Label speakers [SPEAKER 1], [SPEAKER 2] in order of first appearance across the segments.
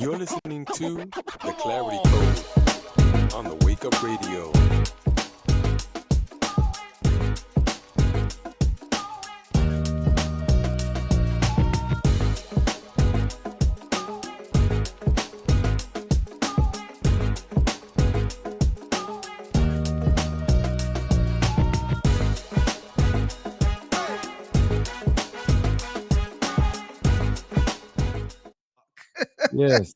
[SPEAKER 1] You're listening to The Clarity Code on the Wake Up Radio.
[SPEAKER 2] Yes,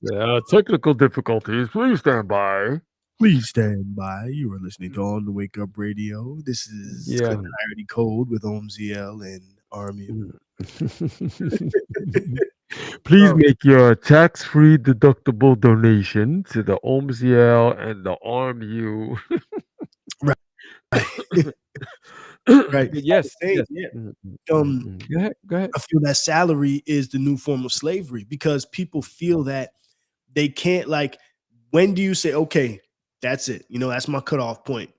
[SPEAKER 2] technical difficulties. Please stand by.
[SPEAKER 3] Please stand by. You are listening to On the Wake Up Radio. This is Clarity Code with Omziel and Army.
[SPEAKER 2] Please make your tax-free deductible donation to the Omziel and the RMU.
[SPEAKER 3] Right.
[SPEAKER 2] Yes.
[SPEAKER 3] Yeah.
[SPEAKER 2] Go ahead.
[SPEAKER 3] I feel that salary is the new form of slavery because people feel that they can't, like, when do you say, okay, that's it? You know, that's my cutoff point.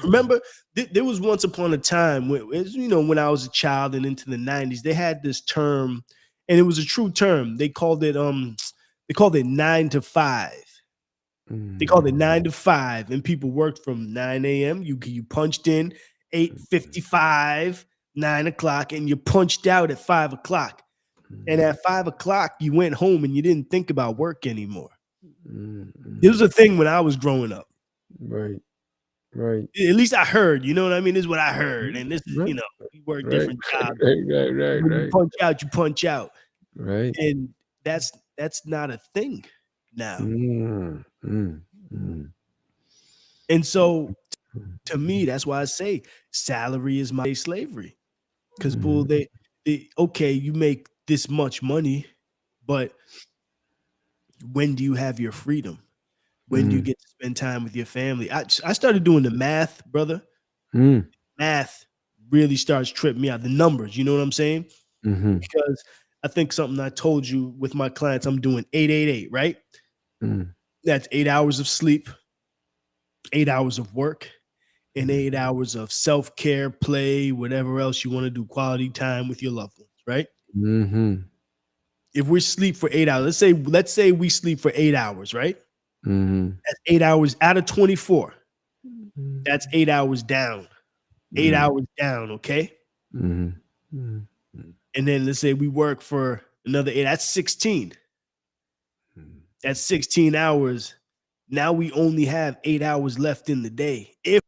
[SPEAKER 3] Remember, there was once upon a time when, when I was a child and into the 90s, they had this term, and it was a true term. They called it 9 to 5. They called it 9 to 5, and people worked from 9 a.m. You punched in 8:55, 9 o'clock, and you punched out at 5 o'clock. And at 5 o'clock, you went home and you didn't think about work anymore. This was a thing when I was growing up.
[SPEAKER 2] Right.
[SPEAKER 3] At least I heard, you know what I mean? This is what I heard. And this is, we work different jobs.
[SPEAKER 2] Right.
[SPEAKER 3] You punch out.
[SPEAKER 2] Right.
[SPEAKER 3] And that's not a thing now. And so to me, that's why I say salary is my slavery. Because people, they okay, you make this much money, but when do you have your freedom? When do you get to spend time with your family? I started doing the math, brother. Math really starts tripping me out. The numbers, you know what I'm saying? Because I think something I told you with my clients, I'm doing 888, right? That's 8 hours of sleep, 8 hours of work, and 8 hours of self-care, play, whatever else you want to do, quality time with your loved ones, right? If we sleep for 8 hours, let's say we sleep for 8 hours, right? That's 8 hours out of 24. That's 8 hours down. 8 hours down, okay? And then let's say we work for another 8. That's 16. That's 16 hours. Now we only have 8 hours left in the day. If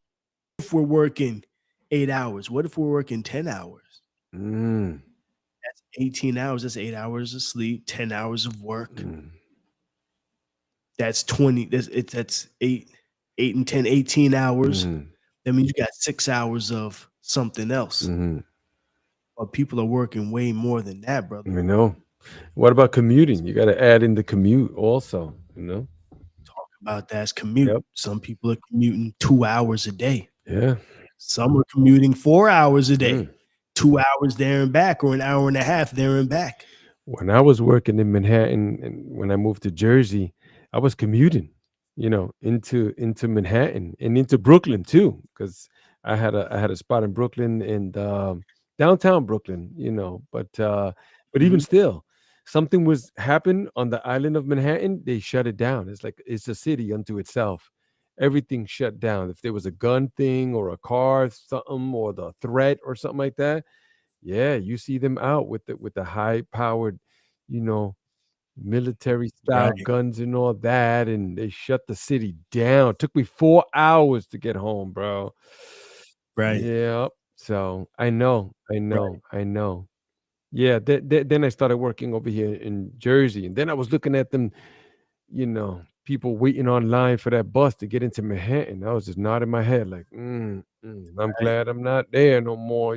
[SPEAKER 3] we're working 8 hours, what if we're working 10 hours? That's 18 hours. That's 8 hours of sleep, 10 hours of work. That's 20. That's 8 and 10, 18 hours. That means you got 6 hours of something else. But people are working way more than that, brother.
[SPEAKER 2] I know. What about commuting? You got to add in the commute also,
[SPEAKER 3] Talk about that's commute.
[SPEAKER 2] Yep.
[SPEAKER 3] Some people are commuting 2 hours a day.
[SPEAKER 2] Yeah.
[SPEAKER 3] Some are commuting 4 hours a day. 2 hours there and back, or an hour and a half there and back.
[SPEAKER 2] When I was working in Manhattan and when I moved to Jersey, I was commuting, into Manhattan and into Brooklyn too, because I had a spot in Brooklyn and downtown Brooklyn, but even still, something was happened on the island of Manhattan. They shut it down. It's like it's a city unto itself. Everything shut down. If there was a gun thing or a car, something, or the threat or something like that, yeah, you see them out with the high powered, military style guns and all that, and they shut the city down. It took me 4 hours to get home, bro.
[SPEAKER 3] Right.
[SPEAKER 2] Yeah. So I know. Yeah. Then I started working over here in Jersey, and then I was looking at them, people waiting online for that bus to get into Manhattan. I was just nodding my head like, I'm glad I'm not there no more,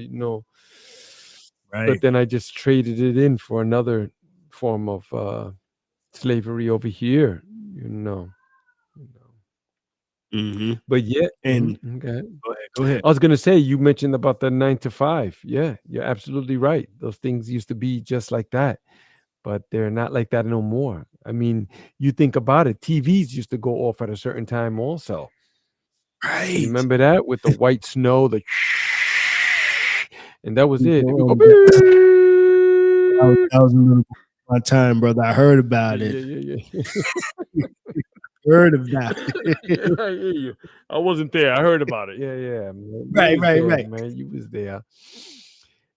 [SPEAKER 3] Right.
[SPEAKER 2] But then I just traded it in for another form of slavery over here, But yeah,
[SPEAKER 3] And
[SPEAKER 2] okay.
[SPEAKER 3] Go ahead.
[SPEAKER 2] I was gonna say, you mentioned about the 9 to 5. Yeah, you're absolutely right. Those things used to be just like that, but they're not like that no more. I mean, you think about it, TVs used to go off at a certain time also.
[SPEAKER 3] Right.
[SPEAKER 2] You remember that with the white snow, and that was it. It would go,
[SPEAKER 3] that was a little my time, brother. I heard
[SPEAKER 2] Yeah,
[SPEAKER 3] about it.
[SPEAKER 2] yeah, yeah, yeah.
[SPEAKER 3] Heard about
[SPEAKER 2] Yeah,
[SPEAKER 3] it.
[SPEAKER 2] I hear you. I wasn't there. I heard about it. Yeah, yeah. Man. You
[SPEAKER 3] Right,
[SPEAKER 2] was
[SPEAKER 3] right,
[SPEAKER 2] there,
[SPEAKER 3] right.
[SPEAKER 2] man. You was there.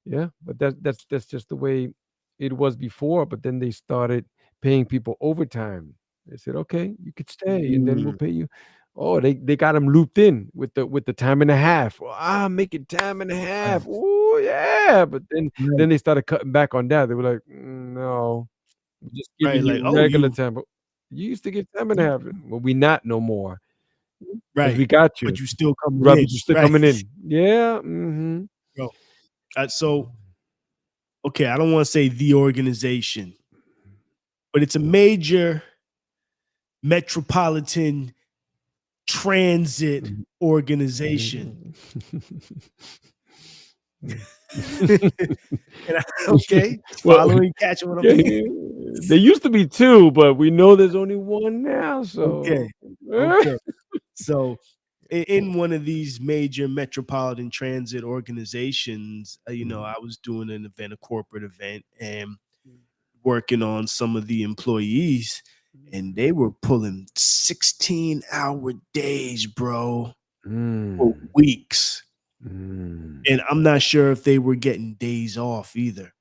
[SPEAKER 2] Yeah, but that's just the way it was before. But then they started paying people overtime. They said, okay, you could stay, and then we'll
[SPEAKER 3] Mm,
[SPEAKER 2] pay you. Oh, they got them looped in with the time and a half. Oh, make it time and a half.
[SPEAKER 3] right,
[SPEAKER 2] Oh yeah, but
[SPEAKER 3] right,
[SPEAKER 2] then they started cutting back on that. They were like, no, we're just
[SPEAKER 3] right.
[SPEAKER 2] giving
[SPEAKER 3] Like,
[SPEAKER 2] you
[SPEAKER 3] oh,
[SPEAKER 2] regular time. But you used to get time and a half. Well, we not no more because
[SPEAKER 3] right.
[SPEAKER 2] we got
[SPEAKER 3] But
[SPEAKER 2] you.
[SPEAKER 3] you still coming
[SPEAKER 2] Right,
[SPEAKER 3] in,
[SPEAKER 2] but you're still
[SPEAKER 3] right?
[SPEAKER 2] coming in. Yeah. Mm-hmm.
[SPEAKER 3] Bro. So, okay, I don't want to say the organization, but it's a major metropolitan transit
[SPEAKER 2] Mhm.
[SPEAKER 3] organization.
[SPEAKER 2] Mhm.
[SPEAKER 3] And okay,
[SPEAKER 2] Well,
[SPEAKER 3] following, catching what I'm
[SPEAKER 2] yeah, there used to be 2, but we know there's only 1 now,
[SPEAKER 3] okay,
[SPEAKER 2] so
[SPEAKER 3] okay. So in one of these major metropolitan transit organizations,
[SPEAKER 2] Mhm.
[SPEAKER 3] I was doing an event, a corporate event, and working on some of the employees, and they were pulling 16-hour days, bro, for
[SPEAKER 2] Mm,
[SPEAKER 3] weeks.
[SPEAKER 2] mm,
[SPEAKER 3] And I'm not sure if they were getting days off either.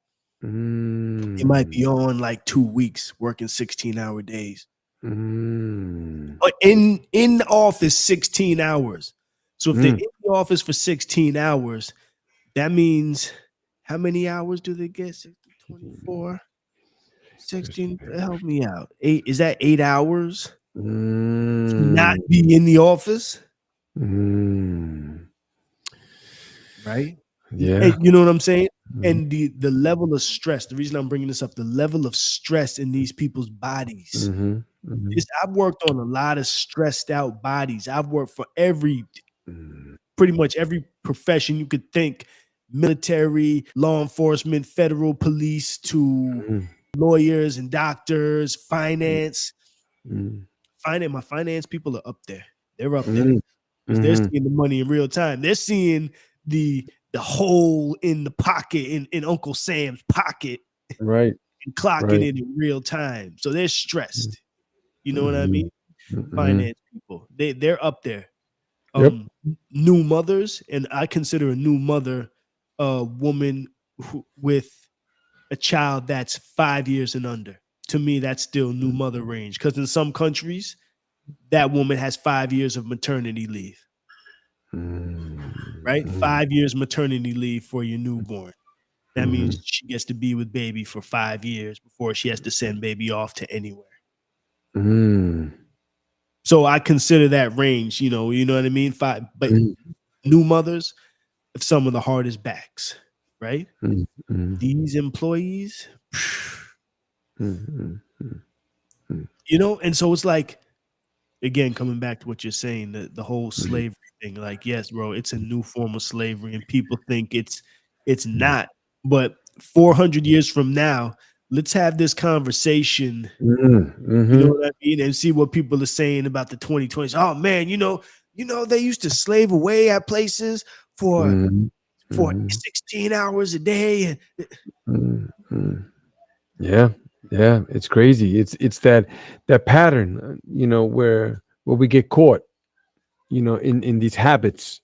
[SPEAKER 3] They might
[SPEAKER 2] mm,
[SPEAKER 3] be on like 2 weeks working 16-hour days.
[SPEAKER 2] mm,
[SPEAKER 3] But in the office 16 hours. So if they're
[SPEAKER 2] mm.
[SPEAKER 3] in the office for 16 hours, that means how many hours do they get? 60, 24, 16. Help me out. Eight, is that 8 hours to not
[SPEAKER 2] Mm,
[SPEAKER 3] be in the office?
[SPEAKER 2] mm.
[SPEAKER 3] Right?
[SPEAKER 2] Yeah.
[SPEAKER 3] And you know what I'm saying?
[SPEAKER 2] Mhm,
[SPEAKER 3] And the level of stress, the reason I'm bringing this up, the level of stress in these people's bodies.
[SPEAKER 2] mhm, mhm,
[SPEAKER 3] I've worked on a lot of stressed out bodies. I've worked for
[SPEAKER 2] mm,
[SPEAKER 3] pretty much every profession you could think, military, law enforcement, federal police, to
[SPEAKER 2] mhm,
[SPEAKER 3] lawyers and doctors, finance.
[SPEAKER 2] mm,
[SPEAKER 3] My finance people are up there. They're up there
[SPEAKER 2] mm,
[SPEAKER 3] because they're
[SPEAKER 2] mhm.
[SPEAKER 3] seeing the money in real time. They're seeing the hole in the pocket, in Uncle Sam's pocket,
[SPEAKER 2] Right,
[SPEAKER 3] and clocking
[SPEAKER 2] right.
[SPEAKER 3] it in real time. So they're
[SPEAKER 2] Mm,
[SPEAKER 3] stressed. You know what I
[SPEAKER 2] mhm,
[SPEAKER 3] mean?
[SPEAKER 2] mhm.
[SPEAKER 3] Finance people. They're up there.
[SPEAKER 2] Yep.
[SPEAKER 3] New mothers, and I consider a new mother a woman with a child that's 5 years and under. To me, that's still new mother range, because in some countries, that woman has 5 years of maternity leave, right?
[SPEAKER 2] Mm,
[SPEAKER 3] 5 years maternity leave for your newborn. That means
[SPEAKER 2] mhm,
[SPEAKER 3] she gets to be with baby for 5 years before she has to send baby off to anywhere.
[SPEAKER 2] mm,
[SPEAKER 3] So I consider that range, you know what I mean? But
[SPEAKER 2] mm,
[SPEAKER 3] new mothers have some of the hardest backs, right?
[SPEAKER 2] mm, mm,
[SPEAKER 3] These employees,
[SPEAKER 2] mm, mm, mm,
[SPEAKER 3] and so it's like, again, coming back to what you're saying, the whole
[SPEAKER 2] mm,
[SPEAKER 3] slavery thing, like, yes, bro, it's a new form of slavery, and people think it's
[SPEAKER 2] mm,
[SPEAKER 3] not. But 400 years from now, let's have this conversation,
[SPEAKER 2] mm,
[SPEAKER 3] you know
[SPEAKER 2] mhm,
[SPEAKER 3] what I mean, and see what people are saying about the 2020s. Oh man, they used to slave away at places for
[SPEAKER 2] mhm,
[SPEAKER 3] for
[SPEAKER 2] mhm,
[SPEAKER 3] 16 hours a day, and
[SPEAKER 2] mm, mm. Yeah, yeah, it's crazy. It's that pattern, where we get caught, in these habits,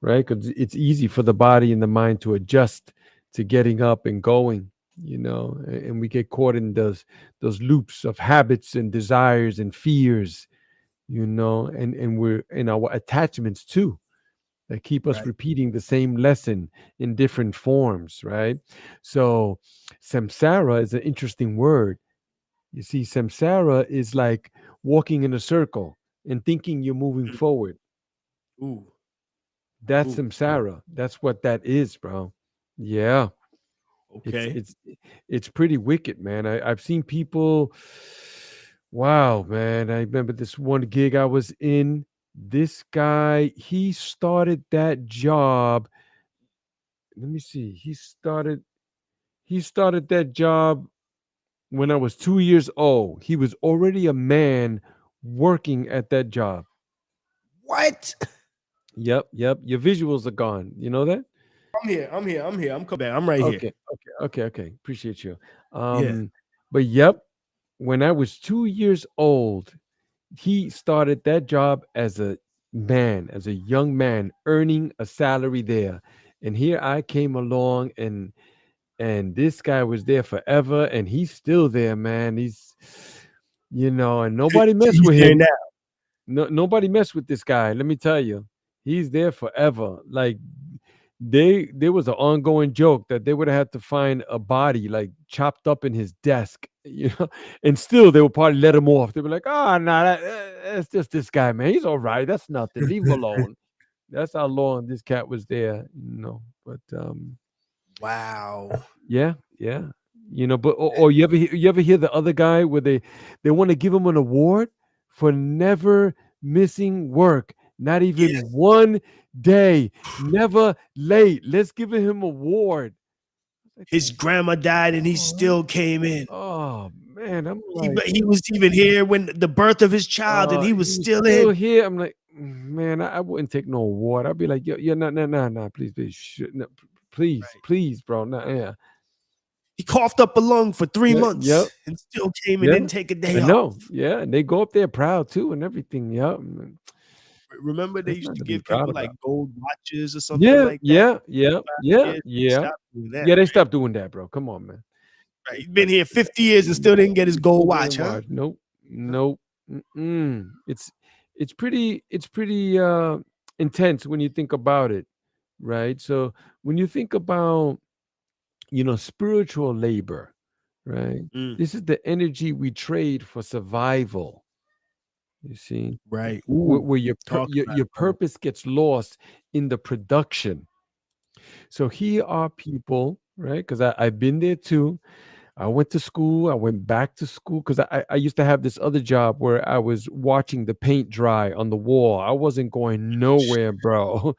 [SPEAKER 2] right? Because it's easy for the body and the mind to adjust to getting up and going, and we get caught in those loops of habits and desires and fears, and we're in our attachments too that keep us
[SPEAKER 3] right.
[SPEAKER 2] repeating the same lesson in different forms, right? So, samsara is an interesting word. You see, samsara is like walking in a circle and thinking you're moving
[SPEAKER 3] Mm.
[SPEAKER 2] forward.
[SPEAKER 3] Ooh,
[SPEAKER 2] That's
[SPEAKER 3] ooh,
[SPEAKER 2] samsara. That's what that is, bro. Yeah. It's
[SPEAKER 3] okay.
[SPEAKER 2] it's it's pretty wicked, man. I've seen people. Wow, man. I remember this one gig I was in. This guy, he started that job. Let me see. He started that job when I was 2 years old. He was already a man working at that job.
[SPEAKER 3] What?
[SPEAKER 2] Yep, yep. Your visuals are gone. You know that?
[SPEAKER 3] I'm here. I'm coming back. I'm right here.
[SPEAKER 2] Okay, okay, okay, okay. Appreciate you.
[SPEAKER 3] Yeah.
[SPEAKER 2] Um, But yep, when I was 2 years old, he started that job as a man, as a young man, earning a salary there. And here I came along, and this guy was there forever, and he's still there, man. And nobody messed
[SPEAKER 3] He's
[SPEAKER 2] with
[SPEAKER 3] there now.
[SPEAKER 2] him. No, nobody messed with this guy. Let me tell you, he's there forever. Like there was an ongoing joke that they would have had to find a body like chopped up in his desk, and still they would probably let him off. They'd be like, "Oh, no, that's just this guy, man. He's all right. That's nothing. Leave him alone." That's how long this cat was there. But
[SPEAKER 3] Wow.
[SPEAKER 2] yeah, yeah. But or you ever hear the other guy where they want to give him an award for never missing work, not even
[SPEAKER 3] Yes.
[SPEAKER 2] one day, never late. Let's give him award. Like,
[SPEAKER 3] His grandma died and he
[SPEAKER 2] oh,
[SPEAKER 3] still came in.
[SPEAKER 2] man, I'm like,
[SPEAKER 3] He was even here when the birth of his child and he was
[SPEAKER 2] he was
[SPEAKER 3] still
[SPEAKER 2] still
[SPEAKER 3] in.
[SPEAKER 2] here. I'm like, man, I wouldn't take no award. I'd be like, yo, yeah, no, no, no, no, please, please, no, please,
[SPEAKER 3] Right.
[SPEAKER 2] please, bro, no, yeah.
[SPEAKER 3] He coughed up a lung for 3
[SPEAKER 2] Yeah, yep.
[SPEAKER 3] months and still came and
[SPEAKER 2] Yeah,
[SPEAKER 3] didn't take a
[SPEAKER 2] I
[SPEAKER 3] day off.
[SPEAKER 2] know. Yeah, and they go up there proud too and everything. Yeah,
[SPEAKER 3] Remember they
[SPEAKER 2] that's
[SPEAKER 3] used
[SPEAKER 2] not
[SPEAKER 3] to
[SPEAKER 2] to be
[SPEAKER 3] give
[SPEAKER 2] proud
[SPEAKER 3] people like
[SPEAKER 2] about.
[SPEAKER 3] gold watches or something
[SPEAKER 2] Yeah,
[SPEAKER 3] like that
[SPEAKER 2] yeah, yeah,
[SPEAKER 3] 5
[SPEAKER 2] yeah,
[SPEAKER 3] years? They
[SPEAKER 2] yeah,
[SPEAKER 3] stopped doing that,
[SPEAKER 2] yeah. They
[SPEAKER 3] right?
[SPEAKER 2] stopped doing that, bro. Come on, man.
[SPEAKER 3] Right.
[SPEAKER 2] They
[SPEAKER 3] He's been
[SPEAKER 2] stopped
[SPEAKER 3] here
[SPEAKER 2] doing that.
[SPEAKER 3] 50 years and still didn't get his gold
[SPEAKER 2] Still didn't
[SPEAKER 3] watch, huh?
[SPEAKER 2] watch. Nope,
[SPEAKER 3] Huh?
[SPEAKER 2] nope. Mm-mm. It's pretty intense when you think about it, right? So when you think about spiritual labor, right?
[SPEAKER 3] Mm,
[SPEAKER 2] This is the energy we trade for survival. You see,
[SPEAKER 3] right.
[SPEAKER 2] where,
[SPEAKER 3] Ooh,
[SPEAKER 2] where your,
[SPEAKER 3] talk about
[SPEAKER 2] your
[SPEAKER 3] it, brother.
[SPEAKER 2] purpose gets lost in the production. So here are people, right? Because I've been there too. I went to school. I went back to school because I used to have this other job where I was watching the paint dry on the wall. I wasn't going nowhere, bro.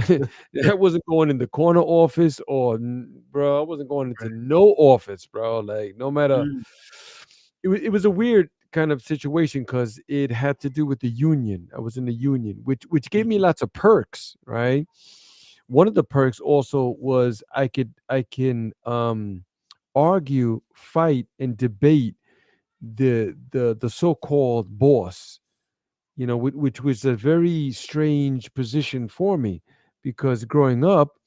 [SPEAKER 2] I wasn't going in the corner office bro, I wasn't going into
[SPEAKER 3] Right.
[SPEAKER 2] no office, bro. Like, no matter.
[SPEAKER 3] Mm,
[SPEAKER 2] It was a weird kind of situation because it had to do with the union. I was in the union, which gave me
[SPEAKER 3] mhm,
[SPEAKER 2] lots of perks, right? One of the perks also was I can argue, fight, and debate the so-called boss, which was a very strange position for me because growing up,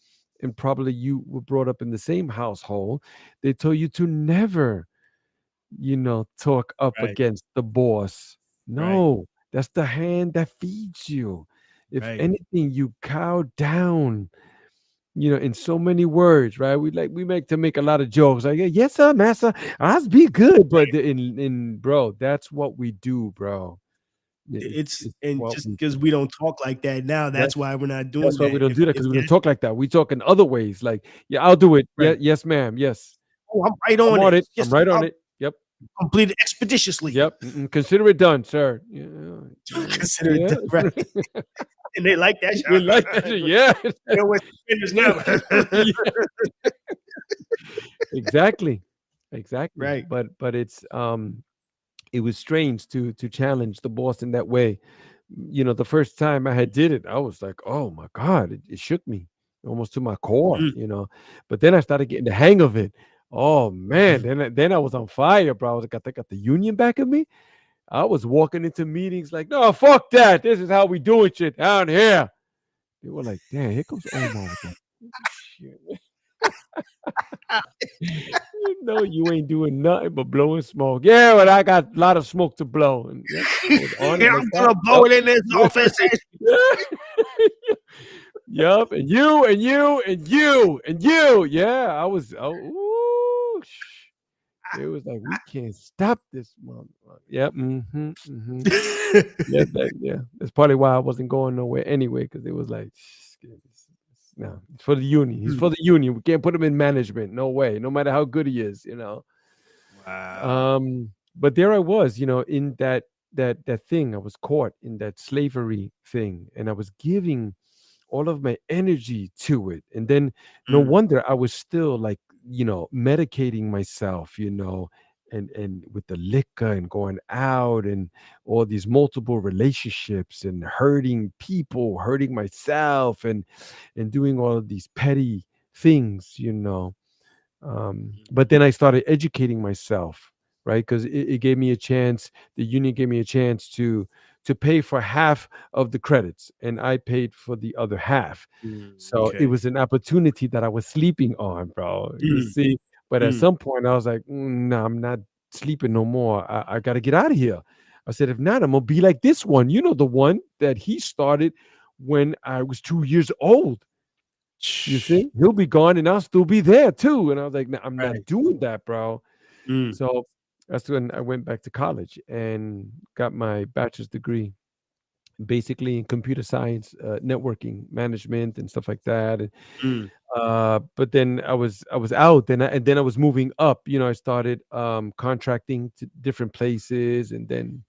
[SPEAKER 2] and probably you were brought up in the same household, they told you to never talk up
[SPEAKER 3] right,
[SPEAKER 2] against the boss.
[SPEAKER 3] right,
[SPEAKER 2] No, that's the hand that feeds you. If
[SPEAKER 3] right,
[SPEAKER 2] anything, you cow down, in so many words, right? We make a lot of jokes like, "Yeah, yes, sir, master, I'll be good." But in bro, that's what we do, bro. It's
[SPEAKER 3] and
[SPEAKER 2] what
[SPEAKER 3] just
[SPEAKER 2] we
[SPEAKER 3] because
[SPEAKER 2] do.
[SPEAKER 3] we don't talk like that now,
[SPEAKER 2] That
[SPEAKER 3] that's why we're not doing
[SPEAKER 2] that's why we
[SPEAKER 3] that.
[SPEAKER 2] don't do that
[SPEAKER 3] If
[SPEAKER 2] because we don't
[SPEAKER 3] that
[SPEAKER 2] talk like that. We talk in other ways, like, "Yeah, I'll do it. Yeah,
[SPEAKER 3] right.
[SPEAKER 2] yes, ma'am. Yes,
[SPEAKER 3] Oh, I'm right
[SPEAKER 2] I'm
[SPEAKER 3] on
[SPEAKER 2] on
[SPEAKER 3] it.
[SPEAKER 2] it. I'm
[SPEAKER 3] Yes,
[SPEAKER 2] right on
[SPEAKER 3] I'll
[SPEAKER 2] it. Yep."
[SPEAKER 3] complete it expeditiously.
[SPEAKER 2] Yep, consider it done, sir. Yeah, yeah,
[SPEAKER 3] Consider it done, right.
[SPEAKER 2] yeah.
[SPEAKER 3] And they like that.
[SPEAKER 2] They like that shit, yeah.
[SPEAKER 3] You know what's finished now.
[SPEAKER 2] Yeah, exactly, exactly.
[SPEAKER 3] Right.
[SPEAKER 2] But it was strange to challenge the boss in that way. The first time I had did it, I was like, "Oh my god!" It shook me almost to my core.
[SPEAKER 3] Mm,
[SPEAKER 2] But then I started getting the hang of it. Oh man,
[SPEAKER 3] mhm.
[SPEAKER 2] then I was on fire, bro. I was like, I got the union back of me. I was walking into meetings like, "No, fuck that. This is how we doing shit down here." They were like, "Damn, here comes Omar with that shit." You ain't doing nothing but blowing smoke. Yeah, but I got a lot of smoke to blow. And yep, I was on it like
[SPEAKER 3] I'm
[SPEAKER 2] that.
[SPEAKER 3] gonna blow it in this
[SPEAKER 2] Yep.
[SPEAKER 3] office.
[SPEAKER 2] Yeah. Yep. And you and you and you and you. Yeah, I was. Oh, ooh, it was like we can't stop this month. Yep. Mm-hmm. Mm-hmm. Yeah, yeah. That's probably why I wasn't going nowhere anyway, because it was like, no, it's for the union. He's
[SPEAKER 3] Mm,
[SPEAKER 2] for the union. We can't put him in management. No way. No matter how good he is.
[SPEAKER 3] wow.
[SPEAKER 2] But there I was, in that thing. I was caught in that slavery thing, and I was giving all of my energy to it. And then no
[SPEAKER 3] Mm,
[SPEAKER 2] wonder I was still like, medicating myself, and with the liquor and going out and all these multiple relationships and hurting people, hurting myself, and doing all of these petty things. But then I started educating myself, right? Because it gave me a chance. The union gave me a chance to pay for half of the credits, and I paid for the other half. So it
[SPEAKER 3] Okay.
[SPEAKER 2] was an opportunity that I was sleeping on, bro. You
[SPEAKER 3] Mm,
[SPEAKER 2] see, but at
[SPEAKER 3] mm.
[SPEAKER 2] some point I was like, no, I'm not sleeping no more. I got to get out of here. I said, if not, I'm gonna be like this one. You know, the one that he started when I was 2 years old. You see, he'll be gone and I'll still be there too. And I was like, no, I'm not
[SPEAKER 3] Right.
[SPEAKER 2] doing that, bro.
[SPEAKER 3] Mm,
[SPEAKER 2] So that's when I went back to college and got my bachelor's degree, basically in computer science, networking management, and stuff like that. And
[SPEAKER 3] mm.
[SPEAKER 2] but then I was out, and then I was moving up. You know, I started contracting to different places, and then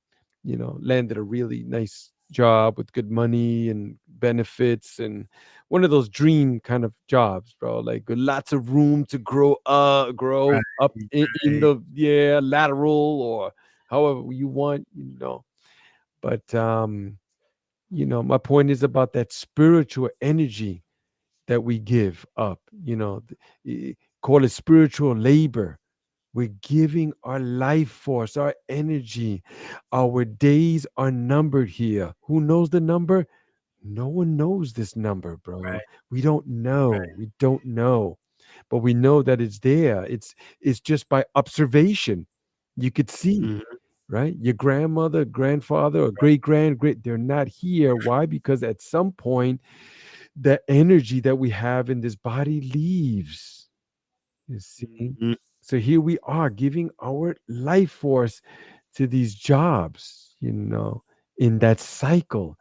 [SPEAKER 2] landed a really nice job with good money and benefits, and one of those dream kind of jobs, bro. Like with lots of room to grow up
[SPEAKER 3] Right.
[SPEAKER 2] in
[SPEAKER 3] Right.
[SPEAKER 2] the lateral or however you want. But my point is about that spiritual energy that we give up. Call it spiritual labor. We're giving our life force, our energy. Our days are numbered here. Who knows the number? No one knows this number, bro.
[SPEAKER 3] Right.
[SPEAKER 2] We don't know.
[SPEAKER 3] Right.
[SPEAKER 2] We don't know. But we know that it's there. It's just by observation. You could see,
[SPEAKER 3] Mhm.
[SPEAKER 2] right? Your grandmother, grandfather, or great, they're not here. Why? Because at some point, the energy that we have in this body leaves. You see?
[SPEAKER 3] Mhm.
[SPEAKER 2] So here we are giving our life force to these jobs, in that cycle.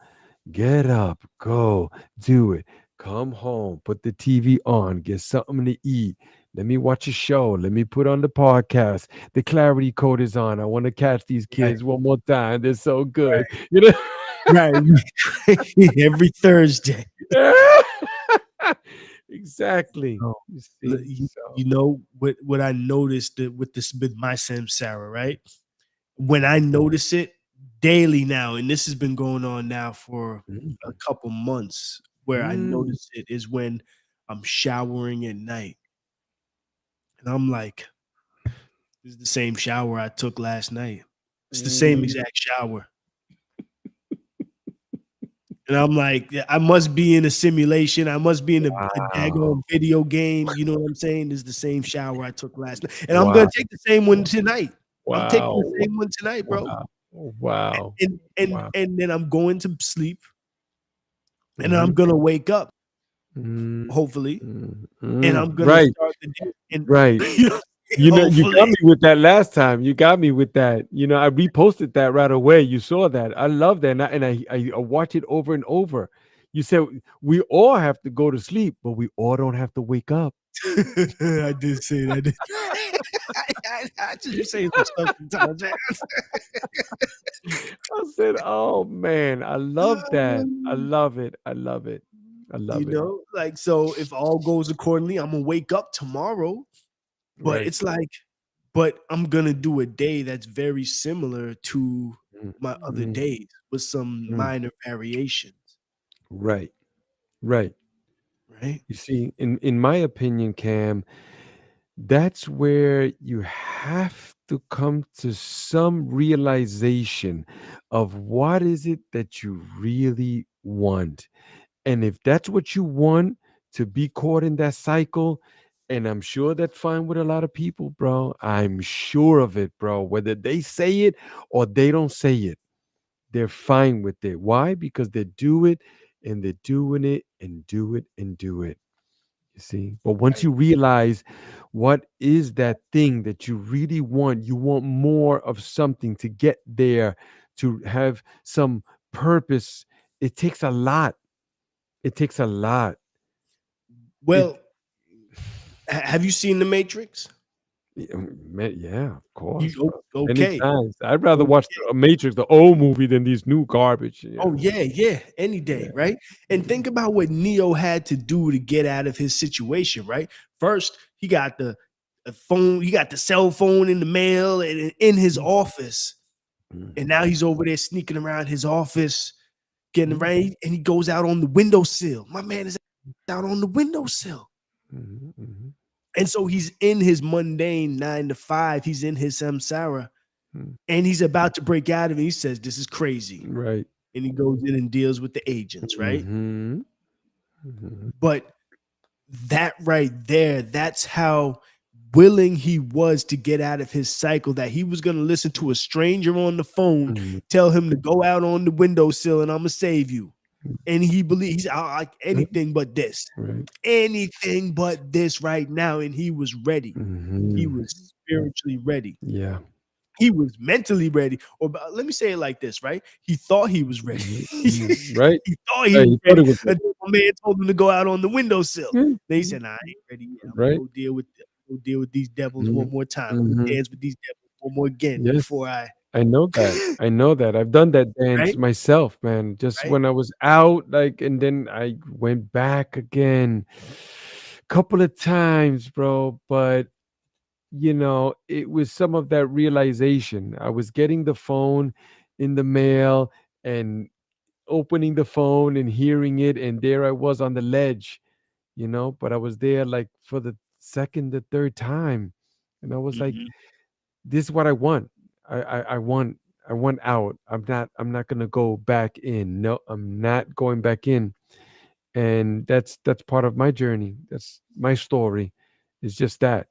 [SPEAKER 2] Get up, go, do it. Come home, put the TV on, get something to eat. Let me watch a show. Let me put on the podcast. The clarity code is on. I want to catch these
[SPEAKER 3] Right.
[SPEAKER 2] kids one more time. They're so good.
[SPEAKER 3] Right.
[SPEAKER 2] You know?
[SPEAKER 3] Right. Every Thursday.
[SPEAKER 2] Exactly.
[SPEAKER 3] Oh,
[SPEAKER 2] You see?
[SPEAKER 3] you
[SPEAKER 2] So
[SPEAKER 3] know what I noticed with this with my Sarah, right? When I notice it daily now, and this has been going on now for a
[SPEAKER 2] mm,
[SPEAKER 3] couple months, where I
[SPEAKER 2] mm,
[SPEAKER 3] notice it is when I'm showering at night, and I'm like, "This is the same shower I took last night. It's the same
[SPEAKER 2] mm.
[SPEAKER 3] exact shower." And I'm like, "Yeah, I must be in a simulation. I must be in a
[SPEAKER 2] Wow.
[SPEAKER 3] daggone video game." You know what I'm saying? It's the same shower I took last night, and I'm gonna
[SPEAKER 2] Wow.
[SPEAKER 3] take the same one tonight. I'm taking the
[SPEAKER 2] Wow.
[SPEAKER 3] same one tonight, bro.
[SPEAKER 2] Wow. Wow. Wow.
[SPEAKER 3] And then I'm going to sleep, and I'm
[SPEAKER 2] Mhm.
[SPEAKER 3] gonna wake up,
[SPEAKER 2] Mm,
[SPEAKER 3] hopefully, and I'm gonna
[SPEAKER 2] right,
[SPEAKER 3] start the day and
[SPEAKER 2] right.
[SPEAKER 3] you know,
[SPEAKER 2] You
[SPEAKER 3] hopefully.
[SPEAKER 2] got me with that last time. You got me with that. I reposted that right away. You saw that. I love that, and I watch it over and over. You said we all have to go to sleep, but we all don't have to wake up.
[SPEAKER 3] I did say that. I just be saying some stuff sometimes, man.
[SPEAKER 2] I said, "Oh man, I love that. I love it. I love it. I
[SPEAKER 3] You
[SPEAKER 2] love it."
[SPEAKER 3] know, like, so if all goes accordingly, I'm gonna wake up tomorrow, but
[SPEAKER 2] Right.
[SPEAKER 3] it's like, but I'm gonna do a day that's very similar to
[SPEAKER 2] Mm,
[SPEAKER 3] my other
[SPEAKER 2] mm,
[SPEAKER 3] days with some
[SPEAKER 2] mm.
[SPEAKER 3] minor variations,
[SPEAKER 2] Right. Right.
[SPEAKER 3] right?
[SPEAKER 2] You see, in my opinion, Cam, that's where you have to come to some realization of what is it that you really want. And if that's what you want, to be caught in that cycle, and I'm sure that's fine with a lot of people, bro. I'm sure of it, bro. Whether they say it or they don't say it, they're fine with it. Why? Because they do it, and they're doing it and do it and do it. You see? But once
[SPEAKER 3] Right.
[SPEAKER 2] you realize what is that thing that you want more of something to get there, to have some purpose. It takes a lot. It takes a lot. It
[SPEAKER 3] Well, have you seen The Matrix?
[SPEAKER 2] yeah, of course,
[SPEAKER 3] You
[SPEAKER 2] bro. Many
[SPEAKER 3] okay.
[SPEAKER 2] times. I'd rather
[SPEAKER 3] Okay.
[SPEAKER 2] watch the Matrix, the old movie, than these new garbage.
[SPEAKER 3] Oh, yeah, yeah, any
[SPEAKER 2] Yeah.
[SPEAKER 3] day, right? And think about what Neo had to do to get out of his situation, right? First, he got the phone, he got the cell phone in the mail and in his
[SPEAKER 2] Mhm,
[SPEAKER 3] office. And
[SPEAKER 2] mhm,
[SPEAKER 3] now he's over there sneaking around his office, getting
[SPEAKER 2] mhm,
[SPEAKER 3] ready, and he goes out on the windowsill. My man is out on the windowsill.
[SPEAKER 2] mhm, mhm,
[SPEAKER 3] And so he's in his mundane 9 to 5. He's in his samsara, and he's about to break out of it. He says, "This is crazy,"
[SPEAKER 2] Right.
[SPEAKER 3] and he goes in and deals with the agents, right?
[SPEAKER 2] Mm-hmm. Mm-hmm.
[SPEAKER 3] But that right there, that's how willing he was to get out of his cycle, that he was going to listen to a stranger on the phone
[SPEAKER 2] Mm-hmm.
[SPEAKER 3] tell him to go out on the windowsill and I'm going to save you. And he believes I like anything but this,
[SPEAKER 2] Right.
[SPEAKER 3] anything but this right now. And he was ready. He
[SPEAKER 2] Mm-hmm.
[SPEAKER 3] was spiritually ready.
[SPEAKER 2] Yeah.
[SPEAKER 3] He was mentally ready. Or let me say it like this, right? He thought he was ready.
[SPEAKER 2] Mm-hmm. Right.
[SPEAKER 3] He thought he
[SPEAKER 2] Right.
[SPEAKER 3] was
[SPEAKER 2] He thought
[SPEAKER 3] ready
[SPEAKER 2] it was it.
[SPEAKER 3] until my man told him to go out on the windowsill.
[SPEAKER 2] Yeah.
[SPEAKER 3] Then he said, "Nah, I ain't ready yet. I'm gonna
[SPEAKER 2] Right.
[SPEAKER 3] go deal with these devils
[SPEAKER 2] Mm-hmm.
[SPEAKER 3] one more time. I'm
[SPEAKER 2] Mm-hmm.
[SPEAKER 3] gonna dance with these devils one more again
[SPEAKER 2] Yes.
[SPEAKER 3] before I."
[SPEAKER 2] I know that. I know that. I've done that dance
[SPEAKER 3] Right,
[SPEAKER 2] myself, man. Just
[SPEAKER 3] right.
[SPEAKER 2] when I was out, like, and then I went back again, couple of times, bro. But it was some of that realization. I was getting the phone in the mail and opening the phone and hearing it, and there I was on the ledge, but I was there like for the second, the third time, and I was like,
[SPEAKER 3] Mhm.
[SPEAKER 2] this is what I want. I want out. I'm not gonna go back in. No, I'm not going back in. And that's part of my journey. That's my story. It's just that.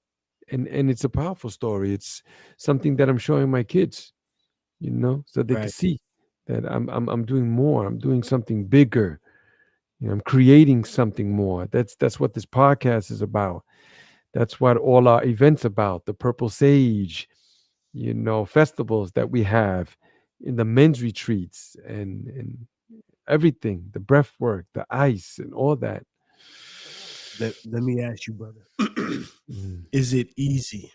[SPEAKER 2] And it's a powerful story. It's something that I'm showing my kids, so they can
[SPEAKER 3] Right,
[SPEAKER 2] see that I'm doing more. I'm doing something bigger. I'm creating something more. That's what this podcast is about. That's what all our events about. The Purple Sage, festivals that we have in the men's retreats and everything, the breath work, the ice, and all that.
[SPEAKER 3] let me ask you, brother.
[SPEAKER 2] Mm.
[SPEAKER 3] Is it easy?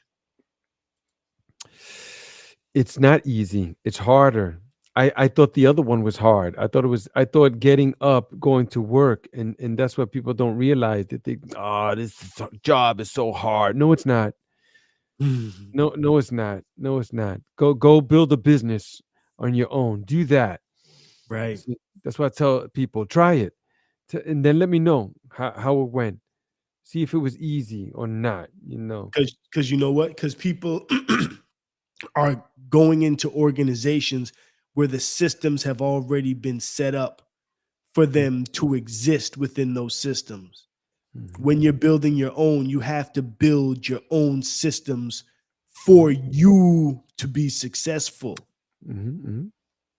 [SPEAKER 2] It's not easy. It's harder. I thought the other one was hard. I thought getting up, going to work, and that's what people don't realize. They think, oh, job is so hard. No, it's not.
[SPEAKER 3] Mhm.
[SPEAKER 2] No, it's not. No, it's not. Go build a business on your own. Do that.
[SPEAKER 3] Right.
[SPEAKER 2] See, that's what I tell people. Try it. And then let me know how it went. See if it was easy or not.
[SPEAKER 3] Because you know what? Because people are going into organizations where the systems have already been set up for them to exist within those systems.
[SPEAKER 2] Mhm.
[SPEAKER 3] When you're building your own, you have to build your own systems for you to be successful.
[SPEAKER 2] Mhm, mhm.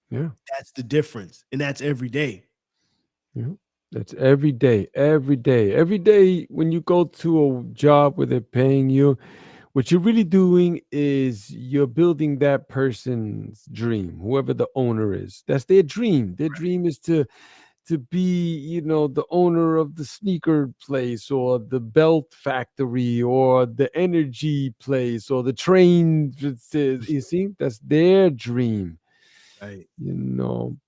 [SPEAKER 2] Yeah,
[SPEAKER 3] That's the difference. And that's every day.
[SPEAKER 2] yeah. That's every day, every day, every day. When you go to a job where they're paying you, what you're really doing is you're building that person's dream, whoever the owner is. That's their dream. Their dream is to be, the owner of the sneaker place or the belt factory or the energy place or the train. You see, that's their dream.
[SPEAKER 3] Right.